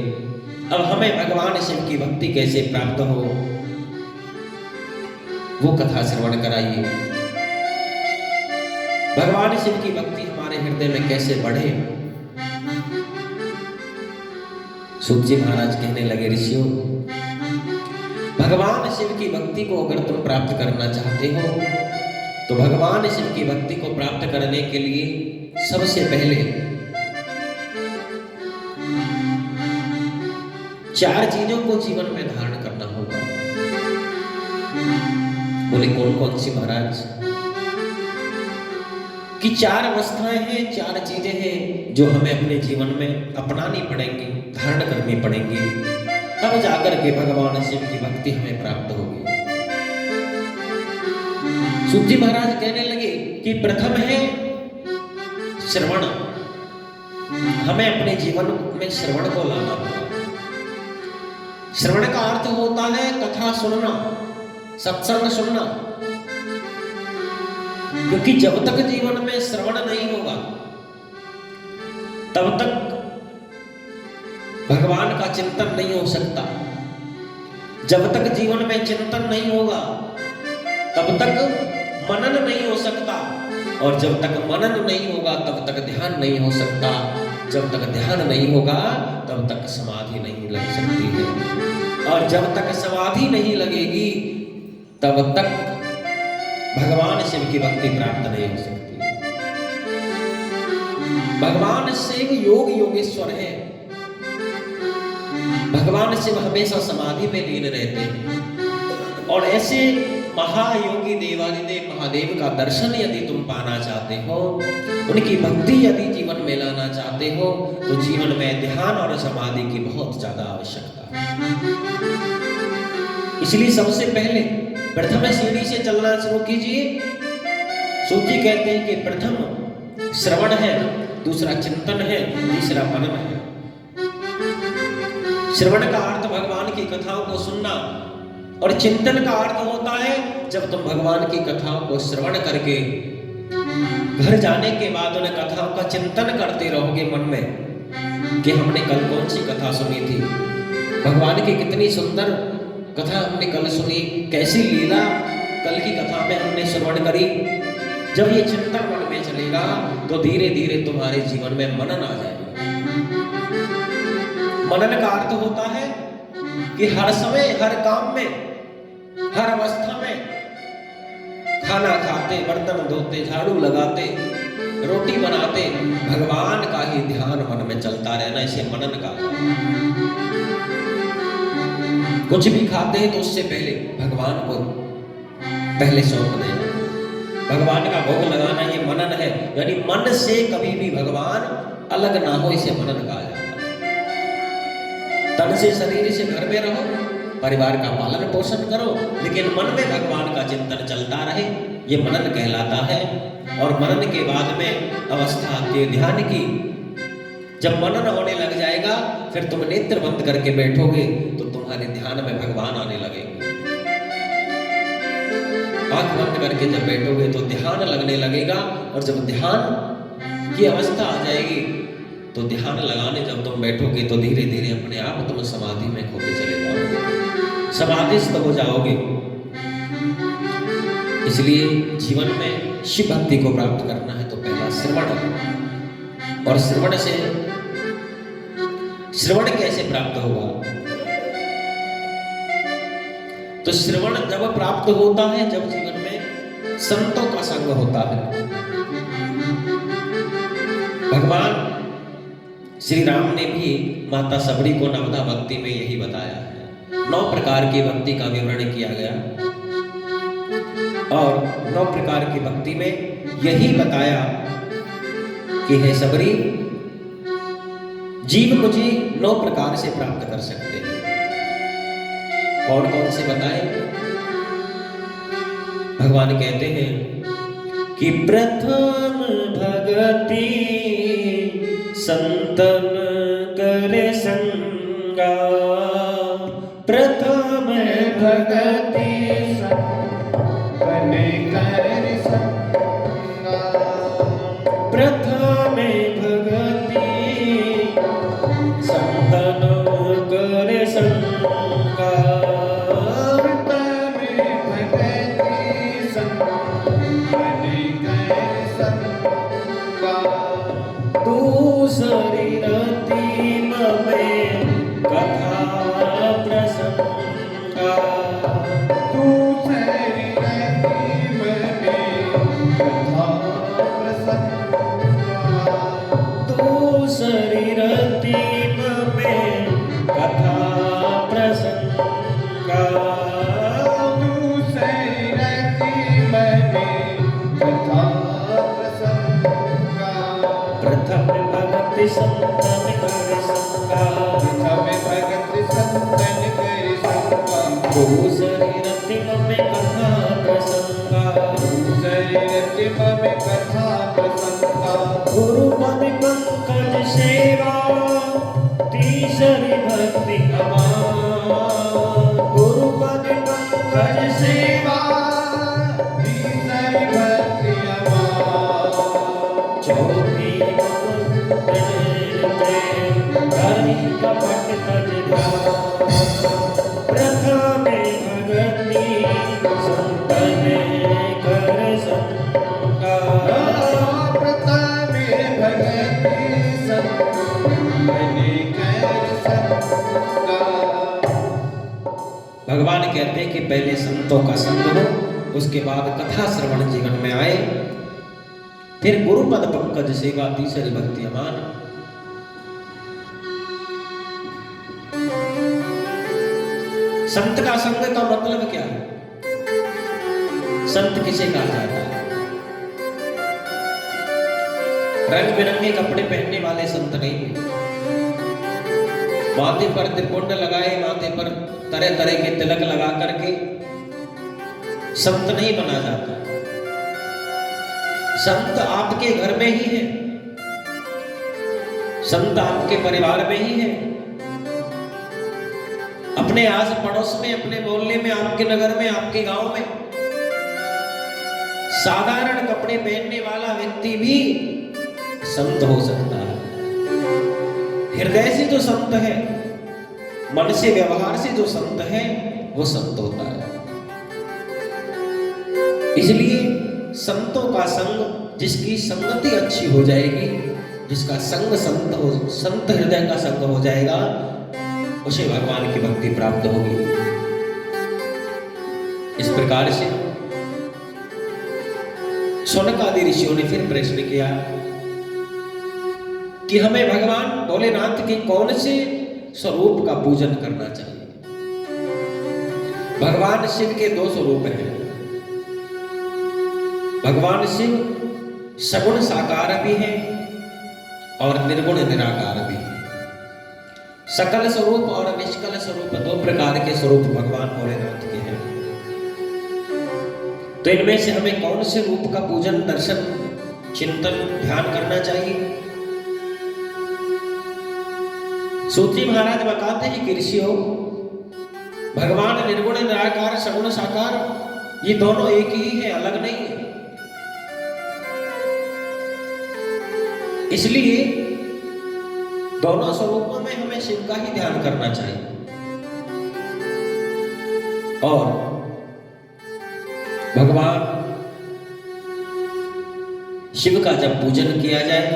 अब हमें भगवान शिव की भक्ति कैसे प्राप्त हो, वो कथा श्रवण कराइए। भगवान शिव की भक्ति हमारे हृदय में कैसे बढ़े। सूत जी महाराज कहने लगे, ऋषियों, भगवान शिव की भक्ति को अगर तुम प्राप्त करना चाहते हो तो भगवान शिव की भक्ति को प्राप्त करने के लिए सबसे पहले 4 चीजों को जीवन में धारण करना होगा। बोले कौन कौन सी महाराज? कि 4 अवस्थाएं हैं, 4 चीजें हैं जो हमें अपने जीवन में अपनानी पड़ेंगी, धारण करनी पड़ेंगी, तब जाकर के भगवान शिव की भक्ति हमें प्राप्त होगी। सूत जी महाराज कहने लगे कि प्रथम है श्रवण। हमें अपने जीवन में श्रवण को लाना होगा। श्रवण का अर्थ होता है कथा सुनना, सत्संग सुनना। क्योंकि जब तक जीवन में श्रवण नहीं होगा तब तक भगवान का चिंतन नहीं हो सकता। जब तक जीवन में चिंतन नहीं होगा तब तक मनन नहीं हो सकता, और जब तक मनन नहीं होगा तब तक ध्यान नहीं हो सकता। जब तक ध्यान नहीं होगा तब तक समाधि नहीं लग सकती है, और जब तक समाधि नहीं लगेगी तब तक भगवान शिव की भक्ति प्राप्त नहीं हो सकती। भगवान शिव योग योगेश्वर है। भगवान शिव हमेशा समाधि में लीन रहते हैं, और ऐसे महायोगी देवादिदेव महादेव का दर्शन यदि तुम पाना चाहते हो, उनकी भक्ति यदि जीवन में लाना चाहते हो, तो जीवन में ध्यान और समाधि की बहुत ज्यादा आवश्यकता है। इसलिए सबसे पहले प्रथम सीढ़ी से चलना शुरू कीजिए। सूत जी कहते हैं कि प्रथम श्रवण है, दूसरा चिंतन है, तीसरा मनन है। श्रवण का अर्थ भगवान की कथाओं को सुनना, और चिंतन का अर्थ होता है जब तुम भगवान की कथाओं को श्रवण करके घर जाने के बाद उन कथाओं का चिंतन करते रहोगे मन में कि हमने कल कौन सी कथा सुनी थी, भगवान की कितनी सुंदर कथा हमने कल सुनी, कैसी लीला कल की कथा में हमने श्रवण करी। जब ये चिंतन मन में चलेगा तो धीरे धीरे तुम्हारे जीवन में मनन आ जाएगा। मनन का अर्थ होता है कि हर समय, हर काम में, हर अवस्था में, खाना खाते, बर्तन धोते, झाड़ू लगाते, रोटी बनाते, भगवान का ही ध्यान मन में चलता रहना, इसे मनन का। कुछ भी खाते हैं तो उससे पहले भगवान को पहले सौंप देना, भगवान का भोग लगाना, ये मनन है। यानी मन से कभी भी भगवान अलग ना हो, इसे मनन कहा जाता है। तन से, शरीर से घर में रहो, परिवार का पालन पोषण करो, लेकिन मन में भगवान का चिंतन चलता रहे, ये मनन कहलाता है। और मनन के बाद में अवस्था आती है ध्यान की। जब मनन होने लग जाएगा फिर तुम नेत्र बंद करके बैठोगे तो तुम्हारे ध्यान में भगवान आने लगेंगे। आंख बंद करके जब बैठोगे तो ध्यान लगने लगेगा, और जब ध्यान की अवस्था आ जाएगी तो ध्यान लगाने जब तुम बैठोगे तो धीरे धीरे अपने आप तुम समाधि में खोते चले जाओगे, समाधिस्थ हो जाओगे। इसलिए जीवन में शिव भक्ति को प्राप्त करना है तो पहला श्रवण, और श्रवण कैसे प्राप्त होगा? तो श्रवण जब प्राप्त होता है जब जीवन में संतों का संग होता है। भगवान श्री राम ने भी माता सबरी को नवधा भक्ति में यही बताया है। 9 प्रकार की भक्ति का विवरण किया गया, और 9 प्रकार की भक्ति में यही बताया कि हे सबरी, जीव मुझे 9 प्रकार से प्राप्त कर सकते हैं। कौन कौन से बताए? भगवान कहते हैं कि प्रथम भगति संतन करे संगा प्रथम भगति संतन करे संगा प्रथम भगति संतन करे संगा दूसरी रतिम में कथा प्रसंगा दूसरी रतिम में कथा प्रसंगा दूसरी रतिम में कथा प्रसंगा दूसरी रतिम में कथा प्रसंगा प्रथम भगति संतन करे संगा प्रथम भगति संतन करे संगा दूसरी रतिम में कथा प्रसंगा दूसरी रतिम में कथा प्रसंगा गुरुपद पंकज सेवा तीसरी भक्ति अमान गुरुपद पंकज सेवा तीसरी भक्ति अमान चौथी हरि कपट तज प्रथम भगति संतन कर संगा प्रथम भगति संतन कर संगा भगवान कहते हैं कि पहले संतों का संग हो, उसके बाद कथा श्रवण जीवन में आए, फिर गुरुपद पंकज सेवा तीसरी भक्ति अमान। संत का संग का मतलब क्या है? संत किसे कहा जाता है? रंग बिरंगे कपड़े पहनने वाले संत नहीं है। माथे पर त्रिपुंड लगाए, माथे पर तरह तरह के तिलक लगा करके संत नहीं बना जाता। संत आपके घर में ही है, संत आपके परिवार में ही है, अपने आस पड़ोस में, अपने मोहल्ले में, आपके नगर में, आपके गांव में। साधारण कपड़े पहनने वाला व्यक्ति भी संत हो सकता है। हृदय से जो संत है, मन से व्यवहार से जो संत है, वो संत होता है। इसलिए संतों का संग, जिसकी संगति अच्छी हो जाएगी, जिसका संग संत हो, संत हृदय का संग हो जाएगा, उसे भगवान की भक्ति प्राप्त होगी। इस प्रकार से शौनक आदि ऋषियों ने फिर प्रश्न किया कि हमें भगवान भोलेनाथ के कौन से स्वरूप का पूजन करना चाहिए। भगवान शिव के दो स्वरूप हैं। भगवान शिव सगुण साकार भी हैं और निर्गुण निराकार भी हैं। सकल स्वरूप और निष्कल स्वरूप, दो प्रकार के स्वरूप भगवान भोलेनाथ के हैं। तो इनमें से हमें कौन से रूप का पूजन, दर्शन, चिंतन, ध्यान करना चाहिए? सूत्री महाराज बताते हैं कि ऋषियों, भगवान निर्गुण निराकार सगुण साकार ये दोनों एक ही है, अलग नहीं है। इसलिए दोनों स्वरूपों में हमें शिव का ही ध्यान करना चाहिए। और भगवान शिव का जब पूजन किया जाए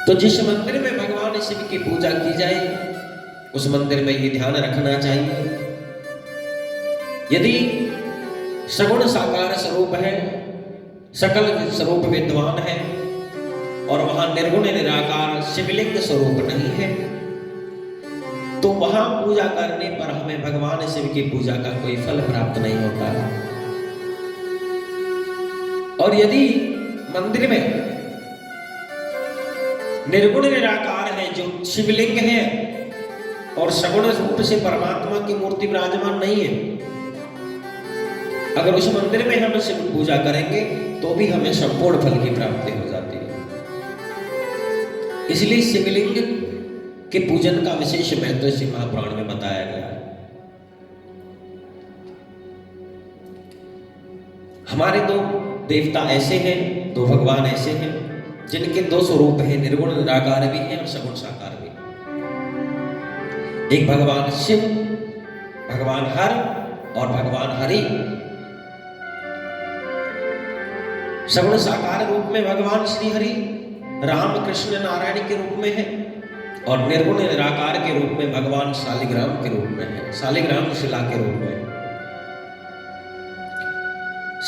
तो जिस मंदिर में भगवान शिव की पूजा की जाए उस मंदिर में ये ध्यान रखना चाहिए, यदि सगुण साकार स्वरूप है, सकल स्वरूप विद्वान है और वहां निर्गुण निराकार शिवलिंग स्वरूप नहीं है, तो वहां पूजा करने पर हमें भगवान शिव की पूजा का कोई फल प्राप्त नहीं होता। और यदि मंदिर में निर्गुण निराकार है, जो शिवलिंग है, और सगुण रूप से परमात्मा की मूर्ति विराजमान नहीं है, अगर उस मंदिर में हम शिव पूजा करेंगे तो भी हमें संपूर्ण फल की प्राप्ति हो जाती है। इसलिए शिवलिंग के पूजन का विशेष महत्व श्री महापुराण में बताया गया है। हमारे दो देवता ऐसे हैं, दो भगवान ऐसे हैं जिनके दो स्वरूप हैं, निर्गुण निराकार भी है और सगुण साकार भी। एक भगवान शिव, भगवान हर और भगवान हरि। सगुण साकार रूप में भगवान श्री हरि राम कृष्ण नारायण के रूप में है और निर्गुण निराकार के रूप में भगवान शालिग्राम के रूप में है, शालिग्राम शिला के रूप में।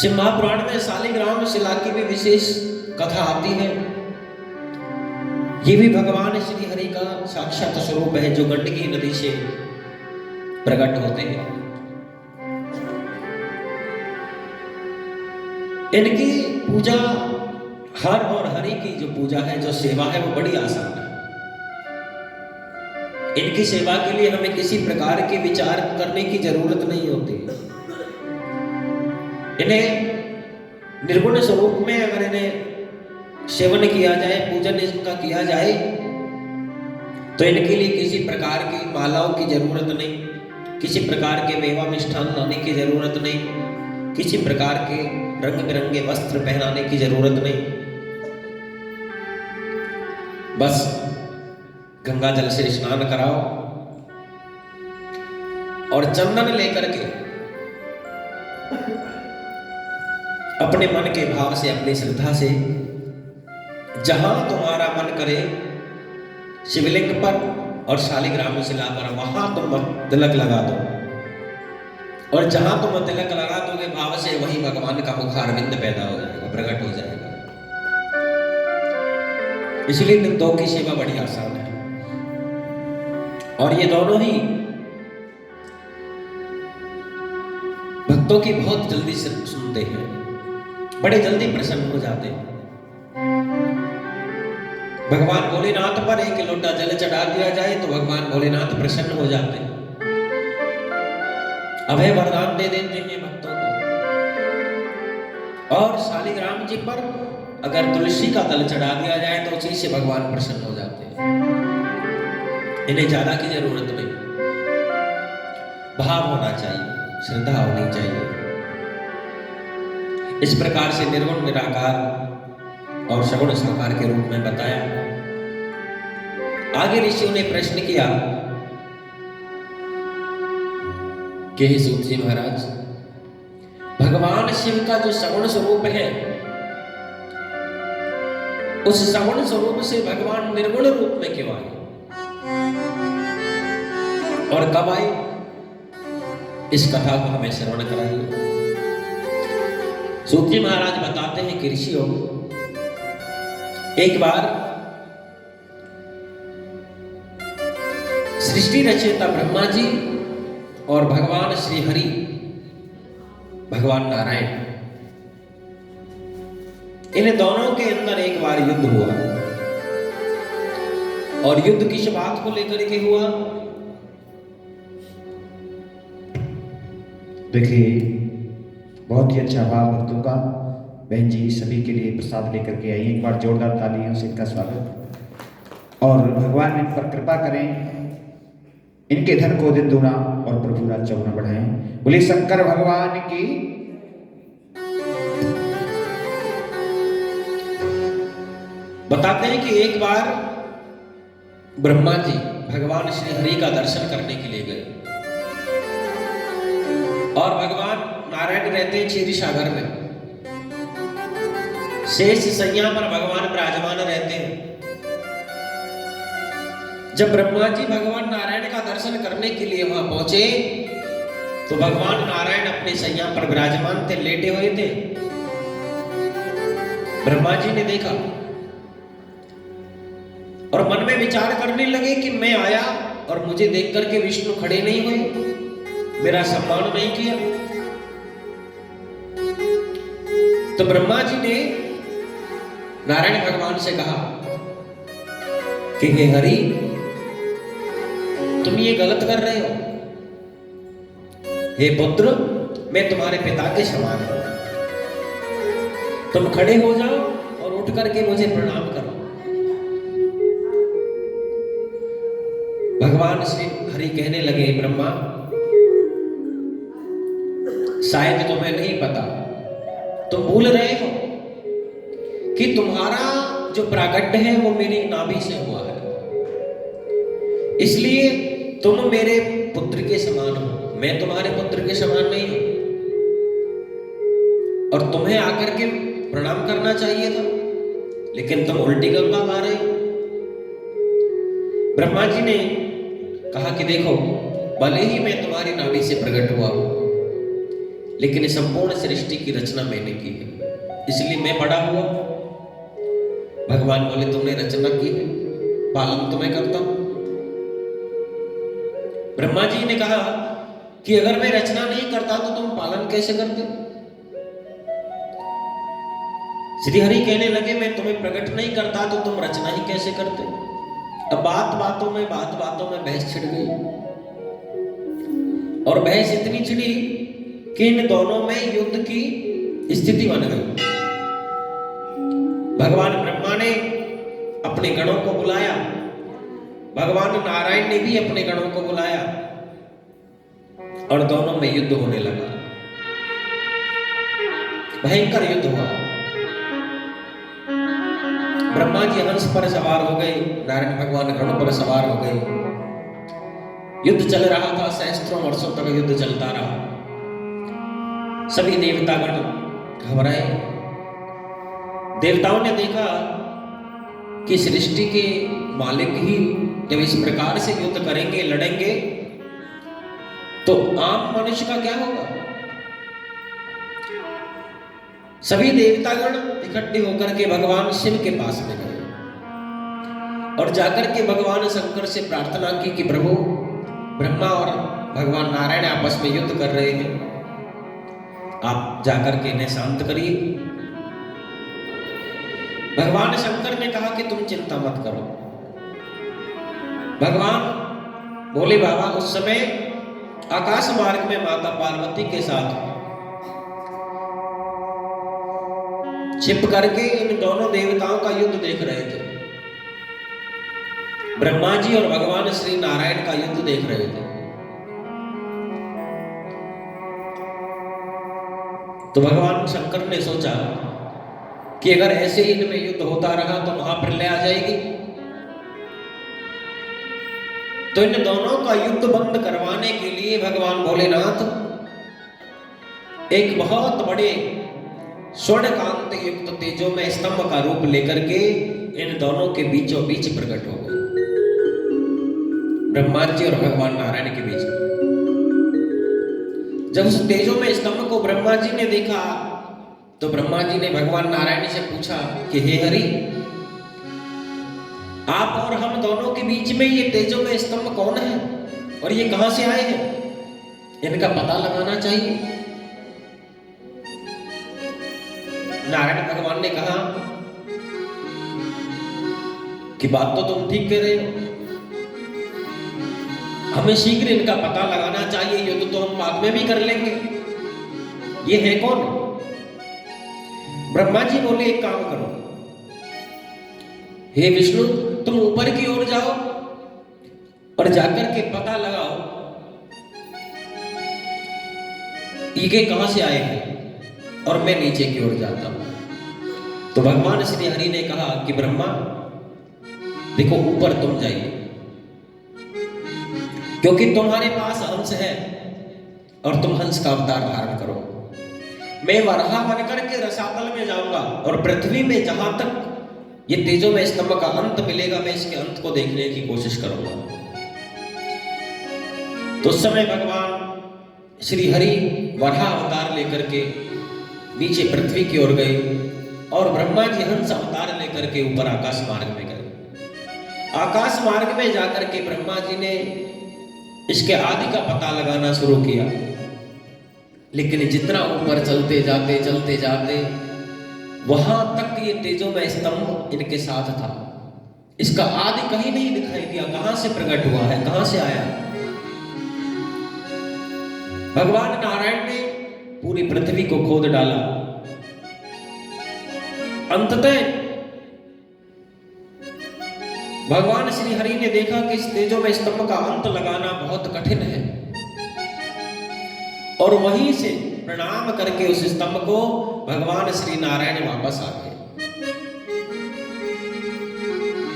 शिव महापुराण में शालिग्राम शिला की भी विशेष कथा आती है। ये भी भगवान श्री हरि का साक्षात स्वरूप है जो गंडकी नदी से प्रकट होते हैं। इनकी पूजा हर और हरि की जो पूजा है, जो सेवा है, वो बड़ी आसान है। इनकी सेवा के लिए हमें किसी प्रकार के विचार करने की जरूरत नहीं होती। इन्हें निर्गुण स्वरूप में अगर इन्हें सेवन किया जाए, पूजन इनका किया जाए, तो इनके लिए किसी प्रकार की मालाओं की जरूरत नहीं, किसी प्रकार के मेवा मिष्ठान लाने की जरूरत नहीं, किसी प्रकार के रंग बिरंगे वस्त्र पहनाने की जरूरत नहीं। बस गंगा जल से स्नान कराओ और चंदन लेकर के अपने मन के भाव से, अपनी श्रद्धा से, जहां तुम्हारा मन करे शिवलिंग पर और शालिग्राम शिला पर, वहां तुम तिलक लगा दो। और जहां तुम तिलक लगा दोगे भाव से, वही भगवान का मुखारविंद पैदा हो जाएगा, प्रकट हो जाएगा। इसलिए इन दो की सेवा बड़ी आसान है और ये दोनों ही भक्तों की बहुत जल्दी से सुनते हैं, बड़े जल्दी प्रसन्न हो जाते हैं। भगवान भोलेनाथ पर एक लोटा जल चढ़ा दिया जाए तो भगवान भोलेनाथ प्रसन्न हो जाते हैं, अभय वरदान दे देते हैं भक्तों को। और शालिग्राम जी पर अगर तुलसी का दल चढ़ा दिया जाए तो उसी से भगवान प्रसन्न हो जाते हैं। इन्हें ज्यादा की जरूरत नहीं, भाव होना चाहिए, श्रद्धा होनी चाहिए। इस प्रकार से निर्गुण निराकार और सगुण साकार के रूप में बताया। आगे ऋषियों ने प्रश्न किया कि हे सूत जी महाराज, भगवान शिव का जो सगुण स्वरूप है, उस सगुण स्वरूप से भगवान निर्गुण रूप में क्यों आए और कब आए? इस कथा को हमें श्रवण कराइए। सूत जी महाराज बताते हैं कि ऋषियों, एक बार सृष्टि रचयिता ब्रह्मा जी और भगवान श्री हरि, भगवान नारायण, इन दोनों के अंदर एक बार युद्ध हुआ। और युद्ध किस बात को लेकर के हुआ? देखिए, बहुत ही अच्छा भाव भक्तों का। बहन जी सभी के लिए प्रसाद लेकर के आई, एक बार जोरदार तालियों से इनका स्वागत। और भगवान इन पर कृपा करें, इनके धन को दिन दूना और प्रभु राज चौगुना बढ़ाएं। बोले शंकर भगवान की। बताते हैं कि एक बार ब्रह्मा जी भगवान श्री हरि का दर्शन करने के लिए गए और भगवान नारायण रहते हैं क्षीर सागर में, शेष सैया पर भगवान विराजमान रहते हैं। जब ब्रह्मा जी भगवान नारायण का दर्शन करने के लिए वहां पहुंचे तो भगवान नारायण अपने सैया पर विराजमान थे, लेटे हुए थे। ब्रह्मा जी ने देखा और मन में विचार करने लगे कि मैं आया और मुझे देख करके विष्णु खड़े नहीं हुए, मेरा सम्मान नहीं किया। तो ब्रह्मा जी ने नारायण भगवान से कहा कि हे हरि, तुम ये गलत कर रहे हो। हे पुत्र, मैं तुम्हारे पिता के समान हूं, तुम खड़े हो जाओ और उठ करके मुझे प्रणाम करो। भगवान श्री हरि कहने लगे, ब्रह्मा शायद तुम्हें नहीं पता, तुम भूल रहे हो कि तुम्हारा जो प्राकट्य है वो मेरी नाभि से हुआ है, इसलिए तुम मेरे पुत्र के समान हो, मैं तुम्हारे पुत्र के समान नहीं हूं। और तुम्हें आकर के प्रणाम करना चाहिए था, लेकिन तुम उल्टी गंगा गा रहे हो। ब्रह्मा जी ने कहा कि देखो, भले ही मैं तुम्हारी नाभि से प्रकट हुआ हूं, लेकिन संपूर्ण सृष्टि की रचना मैंने की है, इसलिए मैं बड़ा हुआ। भगवान बोले, तुमने रचना की है, पालन तो मैं करता हूं। ब्रह्मा जी ने कहा कि अगर मैं रचना नहीं करता तो तुम पालन कैसे करते? श्री हरि कहने लगे, मैं तुम्हें प्रकट नहीं करता तो तुम रचना ही कैसे करते? अब बात बातों में बहस छिड़ गई, और बहस इतनी छिड़ी कि इन दोनों में युद्ध की स्थिति बन गई। भगवान ब्रह्मा ने अपने गणों को बुलाया, भगवान नारायण ने भी अपने गणों को बुलाया, और दोनों में युद्ध होने लगा। भयंकर युद्ध हुआ। ब्रह्मा जी हंस पर सवार हो गए, नारायण भगवान गरुड़ पर सवार हो गए। युद्ध चल रहा था, सहस्त्रों वर्षों तक युद्ध चलता रहा। सभी देवतागण घबराए। देवताओं ने देखा कि सृष्टि के मालिक ही जब इस प्रकार से युद्ध करेंगे, लड़ेंगे, तो आम मनुष्य का क्या होगा? सभी देवतागण इकट्ठे होकर के भगवान शिव के पास में गए और जाकर के भगवान शंकर से प्रार्थना की कि प्रभु, ब्रह्मा और भगवान नारायण आपस में युद्ध कर रहे हैं, आप जाकर के इन्हें शांत करिए। भगवान शंकर ने कहा कि तुम चिंता मत करो। भगवान बोले, बाबा उस समय आकाश मार्ग में माता पार्वती के साथ छिप करके इन दोनों देवताओं का युद्ध देख रहे थे। ब्रह्मा जी और भगवान श्री नारायण का युद्ध देख रहे थे। तो भगवान शंकर ने सोचा कि अगर ऐसे ही इनमें युद्ध होता रहा तो महाप्रलय आ जाएगी। तो इन दोनों का युद्ध बंद करवाने के लिए भगवान भोलेनाथ एक बहुत बड़े स्वर्ण कांति युक्त तेजो में स्तंभ का रूप लेकर के इन दोनों के बीचों बीच प्रकट हो गए, ब्रह्मा जी और भगवान नारायण के बीच। जब उस तेजो में स्तंभ को ब्रह्मा जी ने देखा तो ब्रह्मा जी ने भगवान नारायण से पूछा कि हे हरि, आप और हम दोनों के बीच में ये तेजो में स्तंभ कौन है और ये कहां से आए हैं? इनका पता लगाना चाहिए। नारायण भगवान ने कहा कि बात तो तुम ठीक कह रहे हो, हमें शीघ्र इनका पता लगाना चाहिए, युद्ध तो हम बाद में भी कर लेंगे। ये है कौन? ब्रह्मा जी बोले, एक काम करो, हे विष्णु, तुम ऊपर की ओर जाओ और जाकर के पता लगाओ ये कहां से आए हैं, और मैं नीचे की ओर जाता हूं। तो भगवान श्री हरि ने कहा कि ब्रह्मा देखो, ऊपर तुम जाइए, क्योंकि तुम्हारे पास हंस है और तुम हंस का अवतार धारण करो। मैं वराह बनकर के रसातल में जाऊंगा और पृथ्वी में जहां तक ये तेजो में स्तंभ का अंत मिलेगा, मैं इसके अंत को देखने की कोशिश करूंगा। तो उस समय भगवान श्री हरि वराह अवतार लेकर के नीचे पृथ्वी की ओर गए और ब्रह्मा जी हंस अवतार लेकर के ऊपर आकाश मार्ग में गए। आकाश मार्ग में जाकर के ब्रह्मा जी ने इसके आदि का पता लगाना शुरू किया, लेकिन जितना ऊपर चलते जाते वहां तक ये तेजो में स्तंभ इनके साथ था। इसका आदि कहीं नहीं दिखाई दिया, कहां से प्रकट हुआ है, कहां से आया। भगवान नारायण ने पूरी पृथ्वी को खोद डाला। अंततः भगवान श्री हरि ने देखा कि इस तेजो में स्तंभ का अंत लगाना बहुत कठिन है, और वहीं से प्रणाम करके उस स्तंभ को भगवान श्री नारायण वापस आ गए।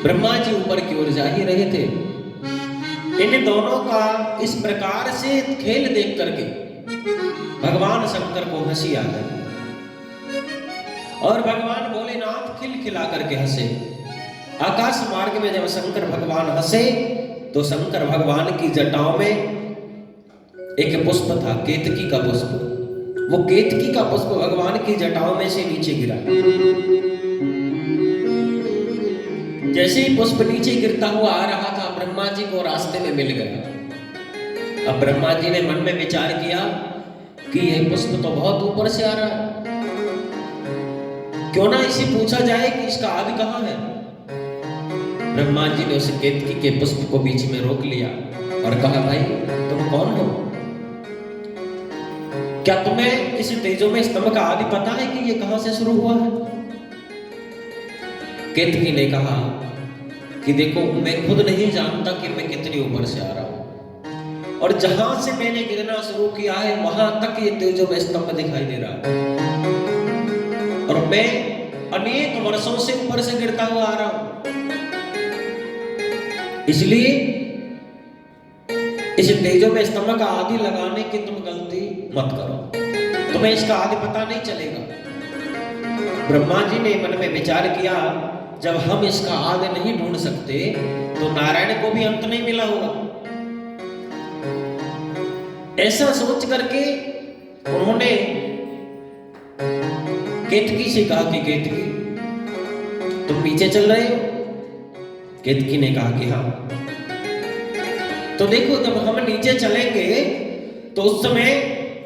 ब्रह्मा जी ऊपर की ओर जा ही रहे थे। इन दोनों का इस प्रकार से खेल देख करके भगवान शंकर को हंसी आ गई, और भगवान भोलेनाथ खिलखिला करके हंसे। आकाश मार्ग में जब शंकर भगवान हंसे तो शंकर भगवान की जटाओं में एक पुष्प था, केतकी का पुष्प। वो केतकी का पुष्प भगवान की जटाओं में से नीचे गिरा। जैसे ही पुष्प नीचे गिरता हुआ आ रहा था, ब्रह्मा जी को रास्ते में मिल गया। अब ब्रह्मा जी ने मन में विचार किया कि यह पुष्प तो बहुत ऊपर से आ रहा है, क्यों ना इसे पूछा जाए कि इसका आदि कहाँ है। ब्रह्मा जी ने उस केतकी के पुष्प को बीच में रोक लिया और कहा, भाई तुम कौन हो? क्या तुम्हें इस तेजो में स्तंभ का आदि पता है कि ये कहां से शुरू हुआ है? केतकी ने कहा कि देखो, मैं खुद नहीं जानता कि मैं कितनी ऊपर से आ रहा हूं, और जहां से मैंने गिरना शुरू किया है वहां तक ये तेजो में स्तंभ दिखाई दे रहा है, और मैं अनेक वर्षों से ऊपर से गिरता हुआ आ रहा हूं। इसलिए इस तेजो में स्तंभ का आदि लगाने की तुम गलती मत करो, तुम्हें इसका आदि पता नहीं चलेगा। ब्रह्मा जी ने मन में विचार किया, जब हम इसका आदि नहीं ढूंढ सकते तो नारायण को भी अंत नहीं मिला होगा। ऐसा सोच करके उन्होंने केतकी से कहा कि केतकी, तुम नीचे चल रहे हो? केतकी ने कहा कि हाँ। तो देखो, जब हम नीचे चलेंगे तो उस समय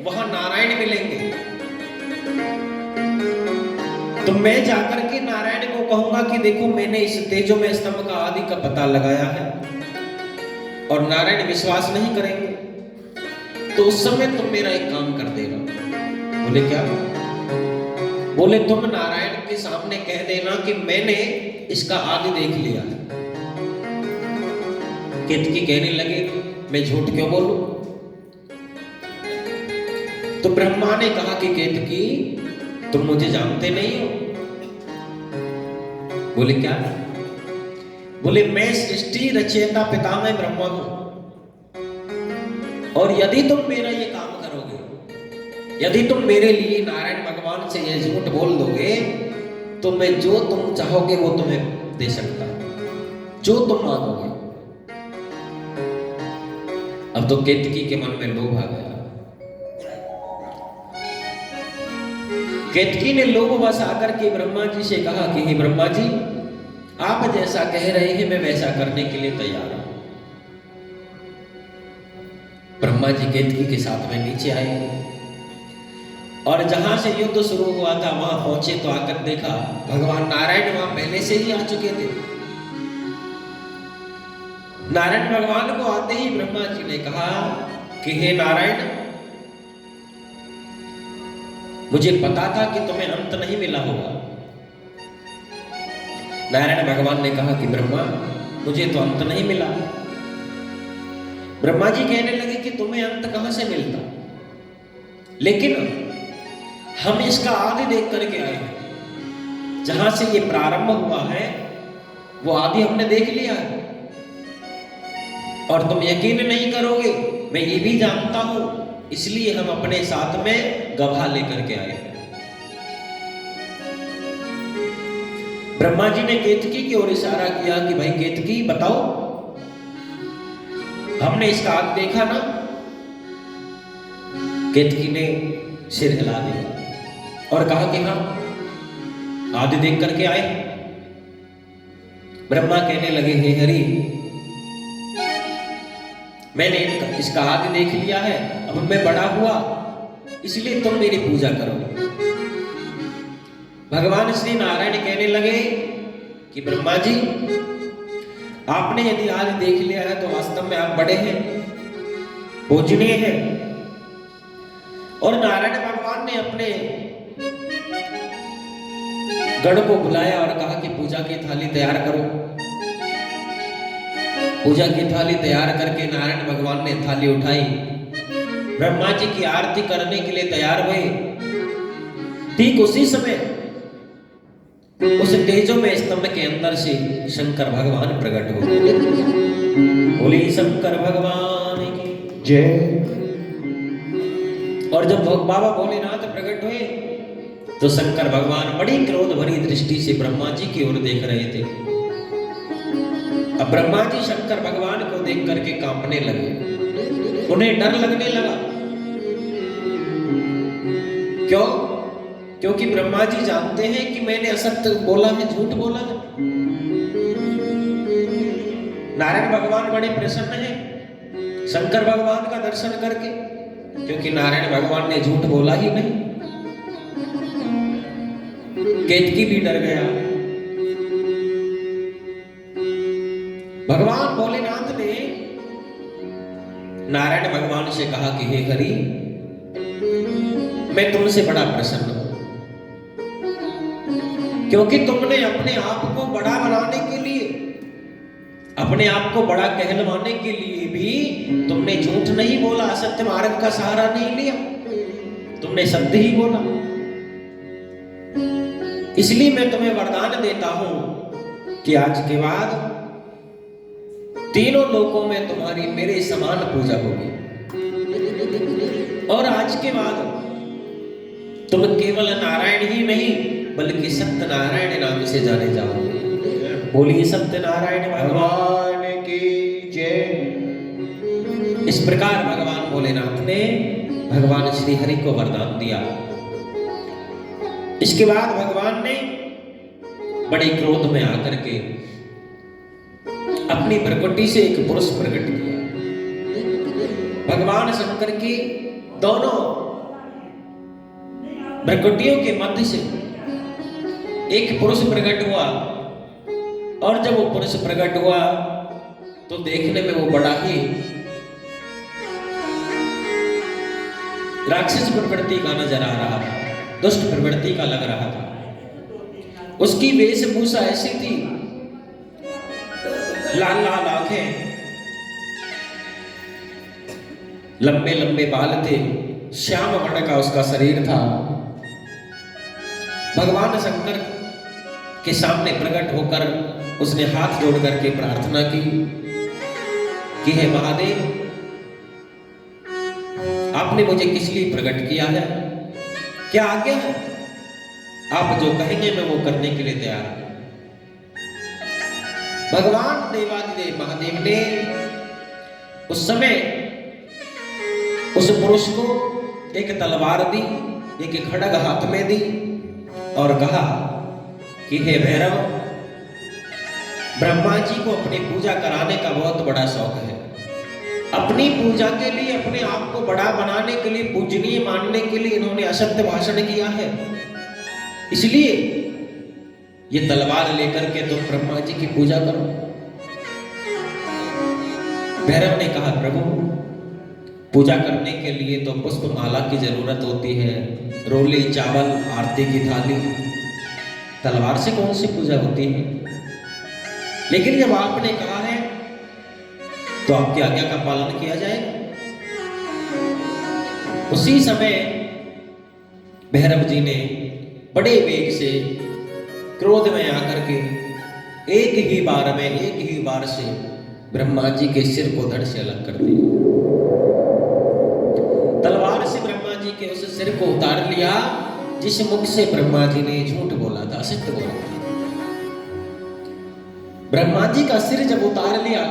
वहां नारायण मिलेंगे, तो मैं जाकर के नारायण को कहूंगा कि देखो, मैंने इस तेजो में स्तंभ का आदि का पता लगाया है, और नारायण विश्वास नहीं करेंगे। तो उस समय तुम मेरा एक काम कर देना। बोले क्या? बोले तुम नारायण के सामने कह देना कि मैंने इसका आदि देख लिया है। केतकी कहने लगे, मैं झूठ क्यों बोलूं? तो ब्रह्मा ने कहा कि केतकी, तुम मुझे जानते नहीं हो। बोले क्या? बोले मैं सृष्टि रचयिता पितामह ब्रह्मा हूं, और यदि तुम मेरा ये काम करोगे, यदि तुम मेरे लिए नारायण भगवान से ये झूठ बोल दोगे, तो मैं जो तुम चाहोगे वो तुम्हें दे सकता हूं, जो तुम मांगोगे। अब तो केतकी के मन में लोभ आ गया। केतकी ने लोभवश आकर के ब्रह्मा जी से कहा कि हे ब्रह्मा जी, आप जैसा कह रहे हैं मैं वैसा करने के लिए तैयार हूं। ब्रह्मा जी केतकी के साथ में नीचे आए, और जहां से युद्ध शुरू हुआ था वहां पहुंचे तो आकर देखा भगवान नारायण वहां पहले से ही आ चुके थे। नारायण भगवान को आते ही ब्रह्मा जी ने कहा कि हे नारायण, मुझे पता था कि तुम्हें अंत नहीं मिला होगा। नारायण भगवान ने कहा कि ब्रह्मा, मुझे तो अंत नहीं मिला। ब्रह्मा जी कहने लगे कि तुम्हें अंत कहां से मिलता, लेकिन हम इसका आदि देख करके आए हैं। जहां से ये प्रारंभ हुआ है वो आदि हमने देख लिया है, और तुम यकीन नहीं करोगे, मैं ये भी जानता हूं, इसलिए हम अपने साथ में गवाह लेकर के आए। ब्रह्मा जी ने केतकी की ओर इशारा किया कि भाई केतकी बताओ, हमने इसका आदि देखा ना? केतकी ने सिर हिला दिया और कहा कि हाँ, आदि देख करके आए। ब्रह्मा कहने लगे, हे हरि, मैंने इसका आदि देख लिया है, अब मैं बड़ा हुआ, इसलिए तुम मेरी पूजा करो। भगवान श्री नारायण कहने लगे कि ब्रह्मा जी, आपने यदि आदि देख लिया है तो वास्तव में आप बड़े हैं, पूजनीय हैं। और नारायण भगवान ने अपने गण को बुलाया और कहा कि पूजा की थाली तैयार करो। पूजा की थाली तैयार करके नारायण भगवान ने थाली उठाई, ब्रह्मा जी की आरती करने के लिए तैयार हुए। ठीक उसी समय उस तेजो में स्तंभ के अंदर से शंकर भगवान प्रकट हो गए। बोले शंकर भगवान की जय। और जब बाबा भोलेनाथ प्रकट हुए तो शंकर भगवान बड़ी क्रोध भरी दृष्टि से ब्रह्मा जी की ओर देख रहे थे। अब ब्रह्मा जी शंकर भगवान को देख करके कांपने लगे, उन्हें डर लगने लगा। क्यों? क्योंकि ब्रह्मा जी जानते हैं कि मैंने असत्य बोला है, झूठ बोला है। नारायण भगवान बड़े प्रसन्न हैं शंकर भगवान का दर्शन करके, क्योंकि नारायण भगवान ने झूठ बोला ही नहीं। केतकी भी डर गया। भगवान भोलेनाथ ने नारायण भगवान से कहा कि हे हरि, मैं तुमसे बड़ा प्रसन्न हूं, क्योंकि तुमने अपने आप को बड़ा बनाने के लिए, अपने आप को बड़ा कहलवाने के लिए भी तुमने झूठ नहीं बोला, असत्य मार्ग का सहारा नहीं लिया, तुमने सत्य ही बोला। इसलिए मैं तुम्हें वरदान देता हूं कि आज के बाद तीनों लोकों में तुम्हारी मेरे समान पूजा होगी, और आज के बाद तुम केवल नारायण ही नहीं बल्कि सत्यनारायण नाम से जाने जाओगे। बोलिए सत्यनारायण भगवान की जय। इस प्रकार भगवान भोलेनाथ ने भगवान श्री हरि को वरदान दिया। इसके बाद भगवान ने बड़े क्रोध में आकर के अपनी भ्रकुटी से एक पुरुष प्रकट किया। भगवान शंकर की दोनों भ्रकुटियों के मध्य से एक पुरुष प्रकट हुआ, और जब वो पुरुष प्रकट हुआ तो देखने में वो बड़ा ही राक्षस प्रवृत्ति का नजर आ रहा था, दुष्ट प्रवृत्ति का लग रहा था। उसकी वेशभूषा ऐसी थी, लाल लाल आंखें, लंबे लंबे बाल थे, श्याम वर्ण का उसका शरीर था। भगवान शंकर के सामने प्रकट होकर उसने हाथ जोड़ करके प्रार्थना की कि हे महादेव, आपने मुझे किस लिए प्रकट किया है, क्या आज्ञा है? आप जो कहेंगे मैं वो करने के लिए तैयार हूं। भगवान देवादिदेव महादेव ने उस समय उस पुरुष को एक तलवार दी, एक खड्ग हाथ में दी और कहा कि हे भैरव, ब्रह्मा जी को अपनी पूजा कराने का बहुत बड़ा शौक है। अपनी पूजा के लिए, अपने आप को बड़ा बनाने के लिए, पूजनीय मानने के लिए इन्होंने असत्य भाषण किया है। इसलिए ये तलवार लेकर के तुम ब्रह्मा जी की पूजा करो। भैरव ने कहा प्रभु, पूजा करने के लिए तो पुष्प माला की जरूरत होती है, रोली, चावल, आरती की थाली, तलवार से कौन सी पूजा होती है? लेकिन जब आपने कहा है तो आपकी आज्ञा का पालन किया जाएगा। उसी समय भैरव जी ने बड़े वेग से क्रोध में आकर के एक ही बार से ब्रह्मा जी के सिर को धड़ से अलग कर दिया। तलवार से ब्रह्मा जी के उस सिर को उतार लिया जिस मुख से ब्रह्मा जी ने झूठ बोला था, असत्य बोला था। ब्रह्मा जी का सिर जब उतार लिया,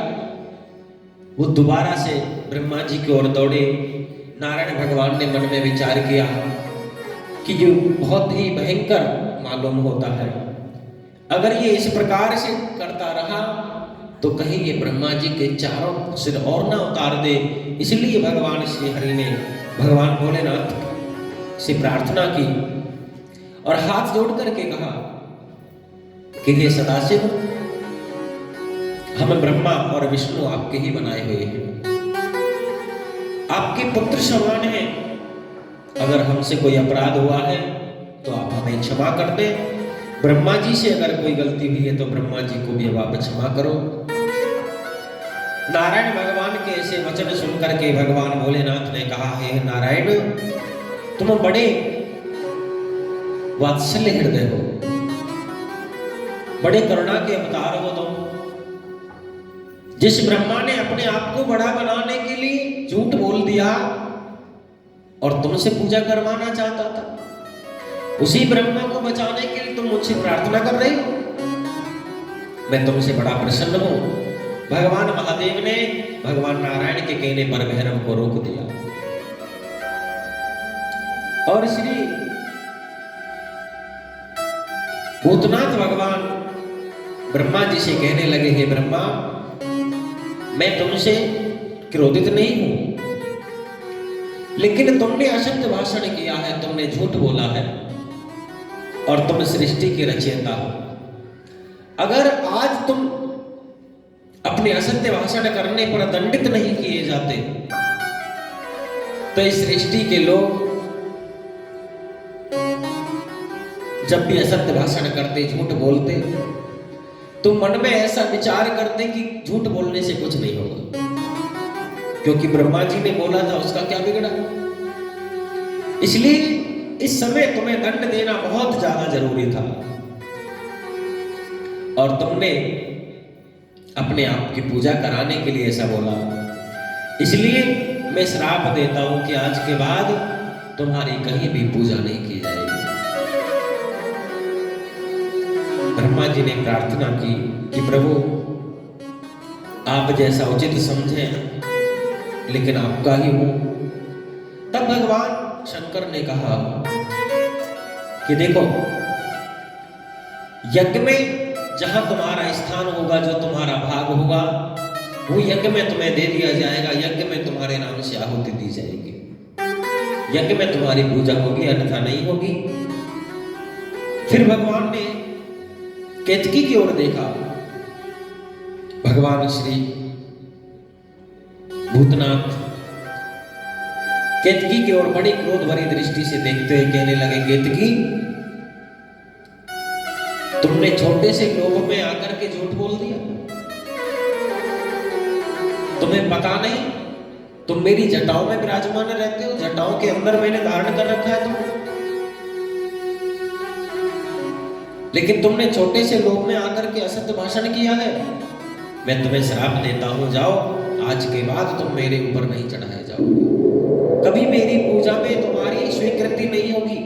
वो दोबारा से ब्रह्मा जी की ओर दौड़े। नारायण भगवान ने मन में विचार किया कि जो बहुत ही भयंकर मालूम होता है, अगर ये इस प्रकार से करता रहा तो कहीं ये ब्रह्मा जी के चारों सिर और ना उतार दे। इसलिए भगवान श्री हरि ने भगवान भोलेनाथ से प्रार्थना की और हाथ जोड़ करके कहा कि हे सदाशिव, हम ब्रह्मा और विष्णु आपके ही बनाए हुए हैं, आपके पुत्र समान हैं। अगर हमसे कोई अपराध हुआ है तो आप हमें क्षमा कर दें। ब्रह्मा जी से अगर कोई गलती हुई है तो ब्रह्मा जी को भी अब आप क्षमा करो। नारायण भगवान के ऐसे वचन सुनकर के भगवान भोलेनाथ ने कहा, हे नारायण, तुम बड़े वात्सल्य हृदय हो, बड़े करुणा के अवतार हो तुम। जिस ब्रह्मा ने अपने आप को बड़ा बनाने के लिए झूठ बोल दिया और तुमसे पूजा करवाना चाहता था, उसी ब्रह्मा को बचाने के लिए तुम मुझसे प्रार्थना कर रहे हो। मैं तुमसे बड़ा प्रसन्न हूं। भगवान महादेव ने भगवान नारायण के कहने पर भैरव को रोक दिया और श्री भूतनाथ भगवान ब्रह्मा जी से कहने लगे, हे ब्रह्मा, मैं तुमसे क्रोधित नहीं हूं, लेकिन तुमने असत्य भाषण किया है, तुमने झूठ बोला है और तुम सृष्टि के रचयिता हो। अगर आज तुम अपने असत्य भाषण करने पर दंडित नहीं किए जाते तो इस सृष्टि के लोग जब भी असत्य भाषण करते, झूठ बोलते, तो मन में ऐसा विचार करते कि झूठ बोलने से कुछ नहीं होगा, क्योंकि ब्रह्मा जी ने बोला था, उसका क्या बिगड़ा। इसलिए इस समय तुम्हें दंड देना बहुत ज्यादा जरूरी था और तुमने अपने आप की पूजा कराने के लिए ऐसा बोला। इसलिए मैं श्राप देता हूं कि आज के बाद तुम्हारी कहीं भी पूजा नहीं की जाएगी। ब्रह्मा जी ने प्रार्थना की कि प्रभु, आप जैसा उचित समझें, लेकिन आपका ही हूं। तब भगवान शंकर ने कहा कि देखो, यज्ञ में जहां तुम्हारा स्थान होगा, जो तुम्हारा भाग होगा, वो यज्ञ में तुम्हें दे दिया जाएगा। यज्ञ में तुम्हारे नाम से आहुति दी जाएगी, यज्ञ में तुम्हारी पूजा होगी, अन्यथा नहीं होगी। फिर भगवान ने केतकी की ओर देखा। भगवान श्री भूतनाथ केतकी की ओर बड़ी क्रोध भरी दृष्टि से देखते हुए कहने लगे, केतकी, तुमने छोटे से लोभ में आकर के झूठ बोल दिया। तुम्हें पता नहीं, तुम मेरी जटाओं में विराजमान रहते हो, जटाओं के अंदर मैंने धारण कर रखा है तुम्हें, लेकिन तुमने छोटे से लोभ में आकर के असत्य भाषण किया है। मैं तुम्हें श्राप देता हूं, जाओ, आज के बाद तुम मेरे ऊपर नहीं चढ़ाए जाओ, कभी मेरी पूजा में तुम्हारी स्वीकृति नहीं होगी।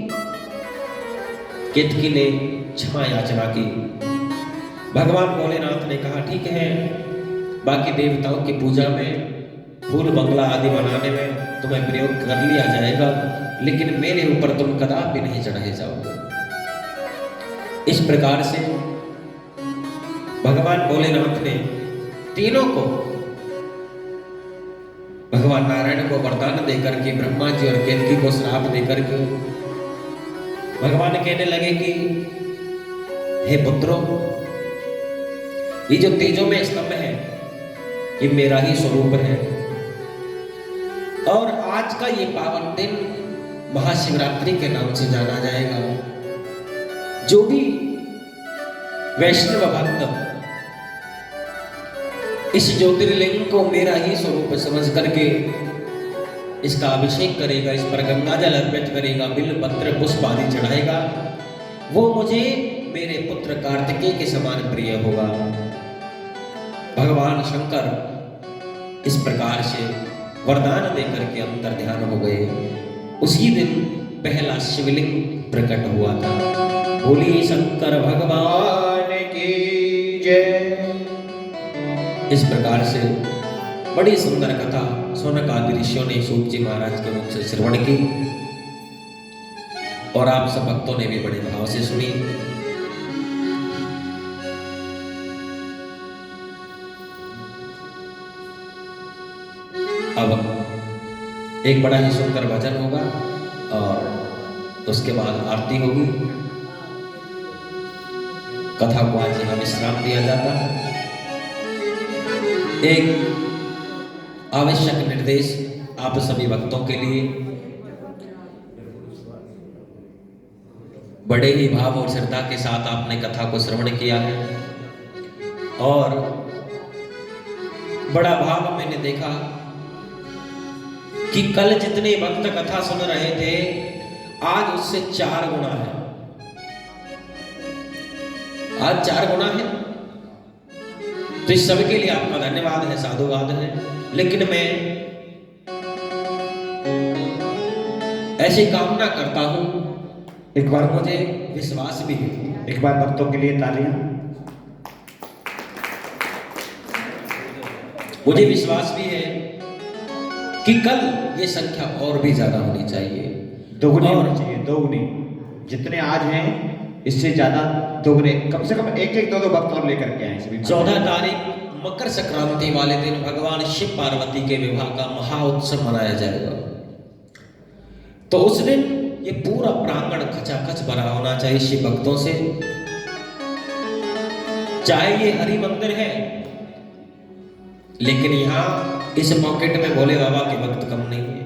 केतकी ने क्षमा याचना की। भगवान भोलेनाथ ने कहा, ठीक है, बाकी देवताओं की पूजा में, फूल बंगला आदि बनाने में तुम्हें प्रयोग कर लिया जाएगा, लेकिन मेरे ऊपर तुम कदापि नहीं चढ़ाए जाओगे। इस प्रकार से भगवान भोलेनाथ ने तीनों को, भगवान नारायण को वरदान देकर के, ब्रह्मा जी और केतकी को श्राप देकर के भगवान कहने लगे कि हे पुत्रों, ये जो तेजों में स्तंभ है, ये मेरा ही स्वरूप है। और आज का ये पावन दिन महाशिवरात्रि के नाम से जाना जाएगा। जो भी वैष्णव भक्त इस ज्योतिर्लिंग को मेरा ही स्वरूप समझ करके इसका अभिषेक करेगा, इस पर गंगा जल अर्पित करेगा, बिल्व पत्र पुष्प आदि चढ़ाएगा, वो मुझे मेरे पुत्र कार्तिकेय के समान प्रिय होगा। भगवान शंकर इस प्रकार से वरदान देकर के अंतर ध्यान हो गए। उसी दिन पहला शिवलिंग प्रकट हुआ था। बोलिए शंकर भगवान की जय। इस प्रकार से बड़ी सुंदर कथा सौनक आदि ऋषियों ने सूत जी महाराज के मुख से श्रवण की और आप सब भक्तों ने भी बड़े भाव से सुनी। अब एक बड़ा ही सुंदर भजन होगा और उसके बाद आरती होगी। कथा को आज यहाँ विश्राम दिया जाता है। एक आवश्यक निर्देश आप सभी भक्तों के लिए, बड़े ही भाव और श्रद्धा के साथ आपने कथा को श्रवण किया है और बड़ा भाव मैंने देखा कि कल जितने भक्त कथा सुन रहे थे आज उससे 4 गुना है। आज 4 गुना है। तो इस सबके लिए आपका धन्यवाद है, साधुवाद है। लेकिन मैं ऐसी कामना करता हूं, एक बार मुझे विश्वास भी है। एक बार भक्तों के लिए तालियां। मुझे विश्वास भी है कि कल ये संख्या और भी ज्यादा होनी चाहिए, दोगुनी और होनी चाहिए, दोगुनी। जितने आज हैं इससे ज्यादा दोगुने, कम से कम एक एक दो दो भक्त और लेकर के आए सभी। 14 तारीख मकर संक्रांति वाले दिन भगवान शिव पार्वती के विवाह का महा उत्सव मनाया जाएगा। तो उस दिन ये पूरा प्रांगण खचाखच भरा होना चाहिए शिव भक्तों से। चाहे ये हरि मंदिर है, लेकिन यहां इस पॉकेट में भोले बाबा के भक्त कम नहीं है।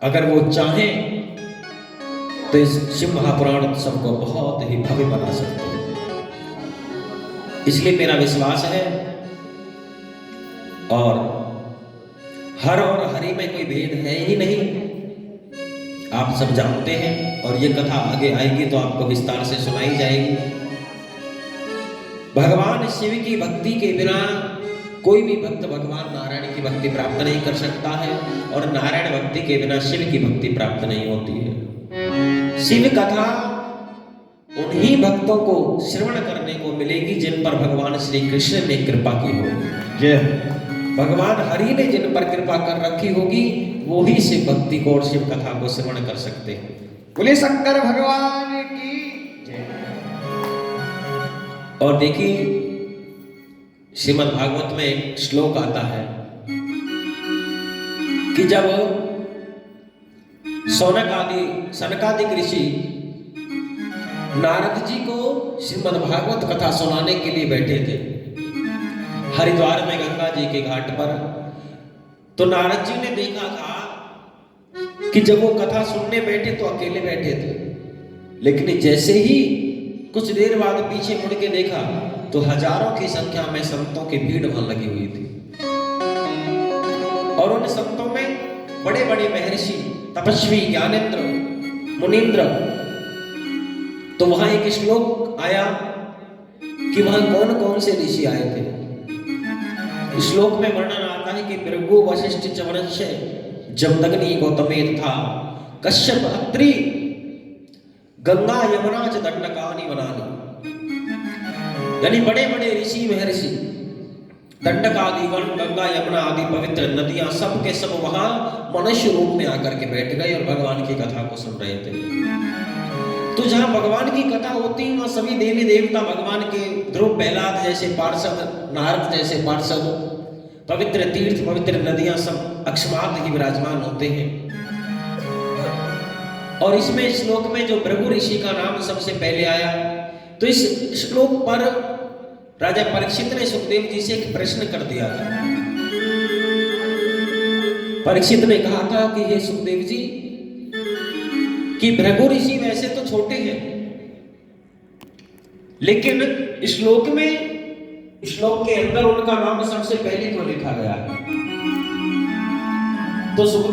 अगर वो चाहें तो इस शिव महापुराण उत्सव को बहुत ही भव्य बना सकते हैं। इसलिए मेरा विश्वास है, और हर और हरि में कोई भेद है ही नहीं, आप सब जानते हैं। और ये कथा आगे आएगी तो आपको विस्तार से सुनाई जाएगी। भगवान शिव की भक्ति के बिना कोई भी भक्त भगवान नारायण की भक्ति प्राप्त नहीं कर सकता है, और नारायण भक्ति के बिना शिव की भक्ति प्राप्त नहीं होती है। शिव कथा उन्हीं भक्तों को श्रवण करने को मिलेगी जिन पर भगवान श्री कृष्ण ने कृपा की होगी। जय। भगवान हरि ने जिन पर कृपा कर रखी होगी वो ही शिव भक्ति को और शिव कथा को श्रवण कर सकते हैं। बोले शंकर भगवान की जय। और देखिए, श्रीमद् भागवत में एक श्लोक आता है कि जब सनकादिक ऋषि नारद जी को श्रीमद् भागवत कथा सुनाने के लिए बैठे थे हरिद्वार में गंगा जी के घाट पर, तो नारद जी ने देखा था कि जब वो कथा सुनने बैठे तो अकेले बैठे थे, लेकिन जैसे ही कुछ देर बाद पीछे मुड़ के देखा तो हजारों की संख्या में संतों की भीड़ वहां लगी हुई थी। और उन संतों में बड़े बड़े महर्षि, तपस्वी, ज्ञानेंद्र, मुनींद्र। तो वहां एक श्लोक आया कि वहां कौन कौन से ऋषि आए थे। श्लोक में वर्णन आता है कि भृगु, वशिष्ठ, च्यवनश्य, जमदग्नि, गौतमेय था, कश्यप, अत्रि, गंगा, यमुना च दंडकानि वनानि। यानी बड़े बड़े ऋषि महर्षि, दंडक आदि वन, गंगा, यमुना आदि पवित्र नदियां सब के सब वहां मनुष्य रूप में आकर के बैठ गए और भगवान की कथा को सुन रहे थे। तो जहां भगवान की कथा होती वहां सभी देवी देवता भगवान के, ध्रुव, प्रहलाद जैसे पार्षद, नारद जैसे पार्षद, पवित्र तीर्थ, पवित्र नदियां सब अकस्मात ही विराजमान होते हैं। और इसमें श्लोक में जो भृगु ऋषि का नाम सबसे पहले आया, तो इस श्लोक पर राजा परीक्षित ने सुखदेव जी से एक प्रश्न कर दिया था। परीक्षित ने कहा था कि हे सुखदेव जी, कि भृगु ऋषि वैसे तो छोटे हैं, लेकिन श्लोक के अंदर उनका नाम सबसे पहले क्यों लिखा गया है? तो सुखदेव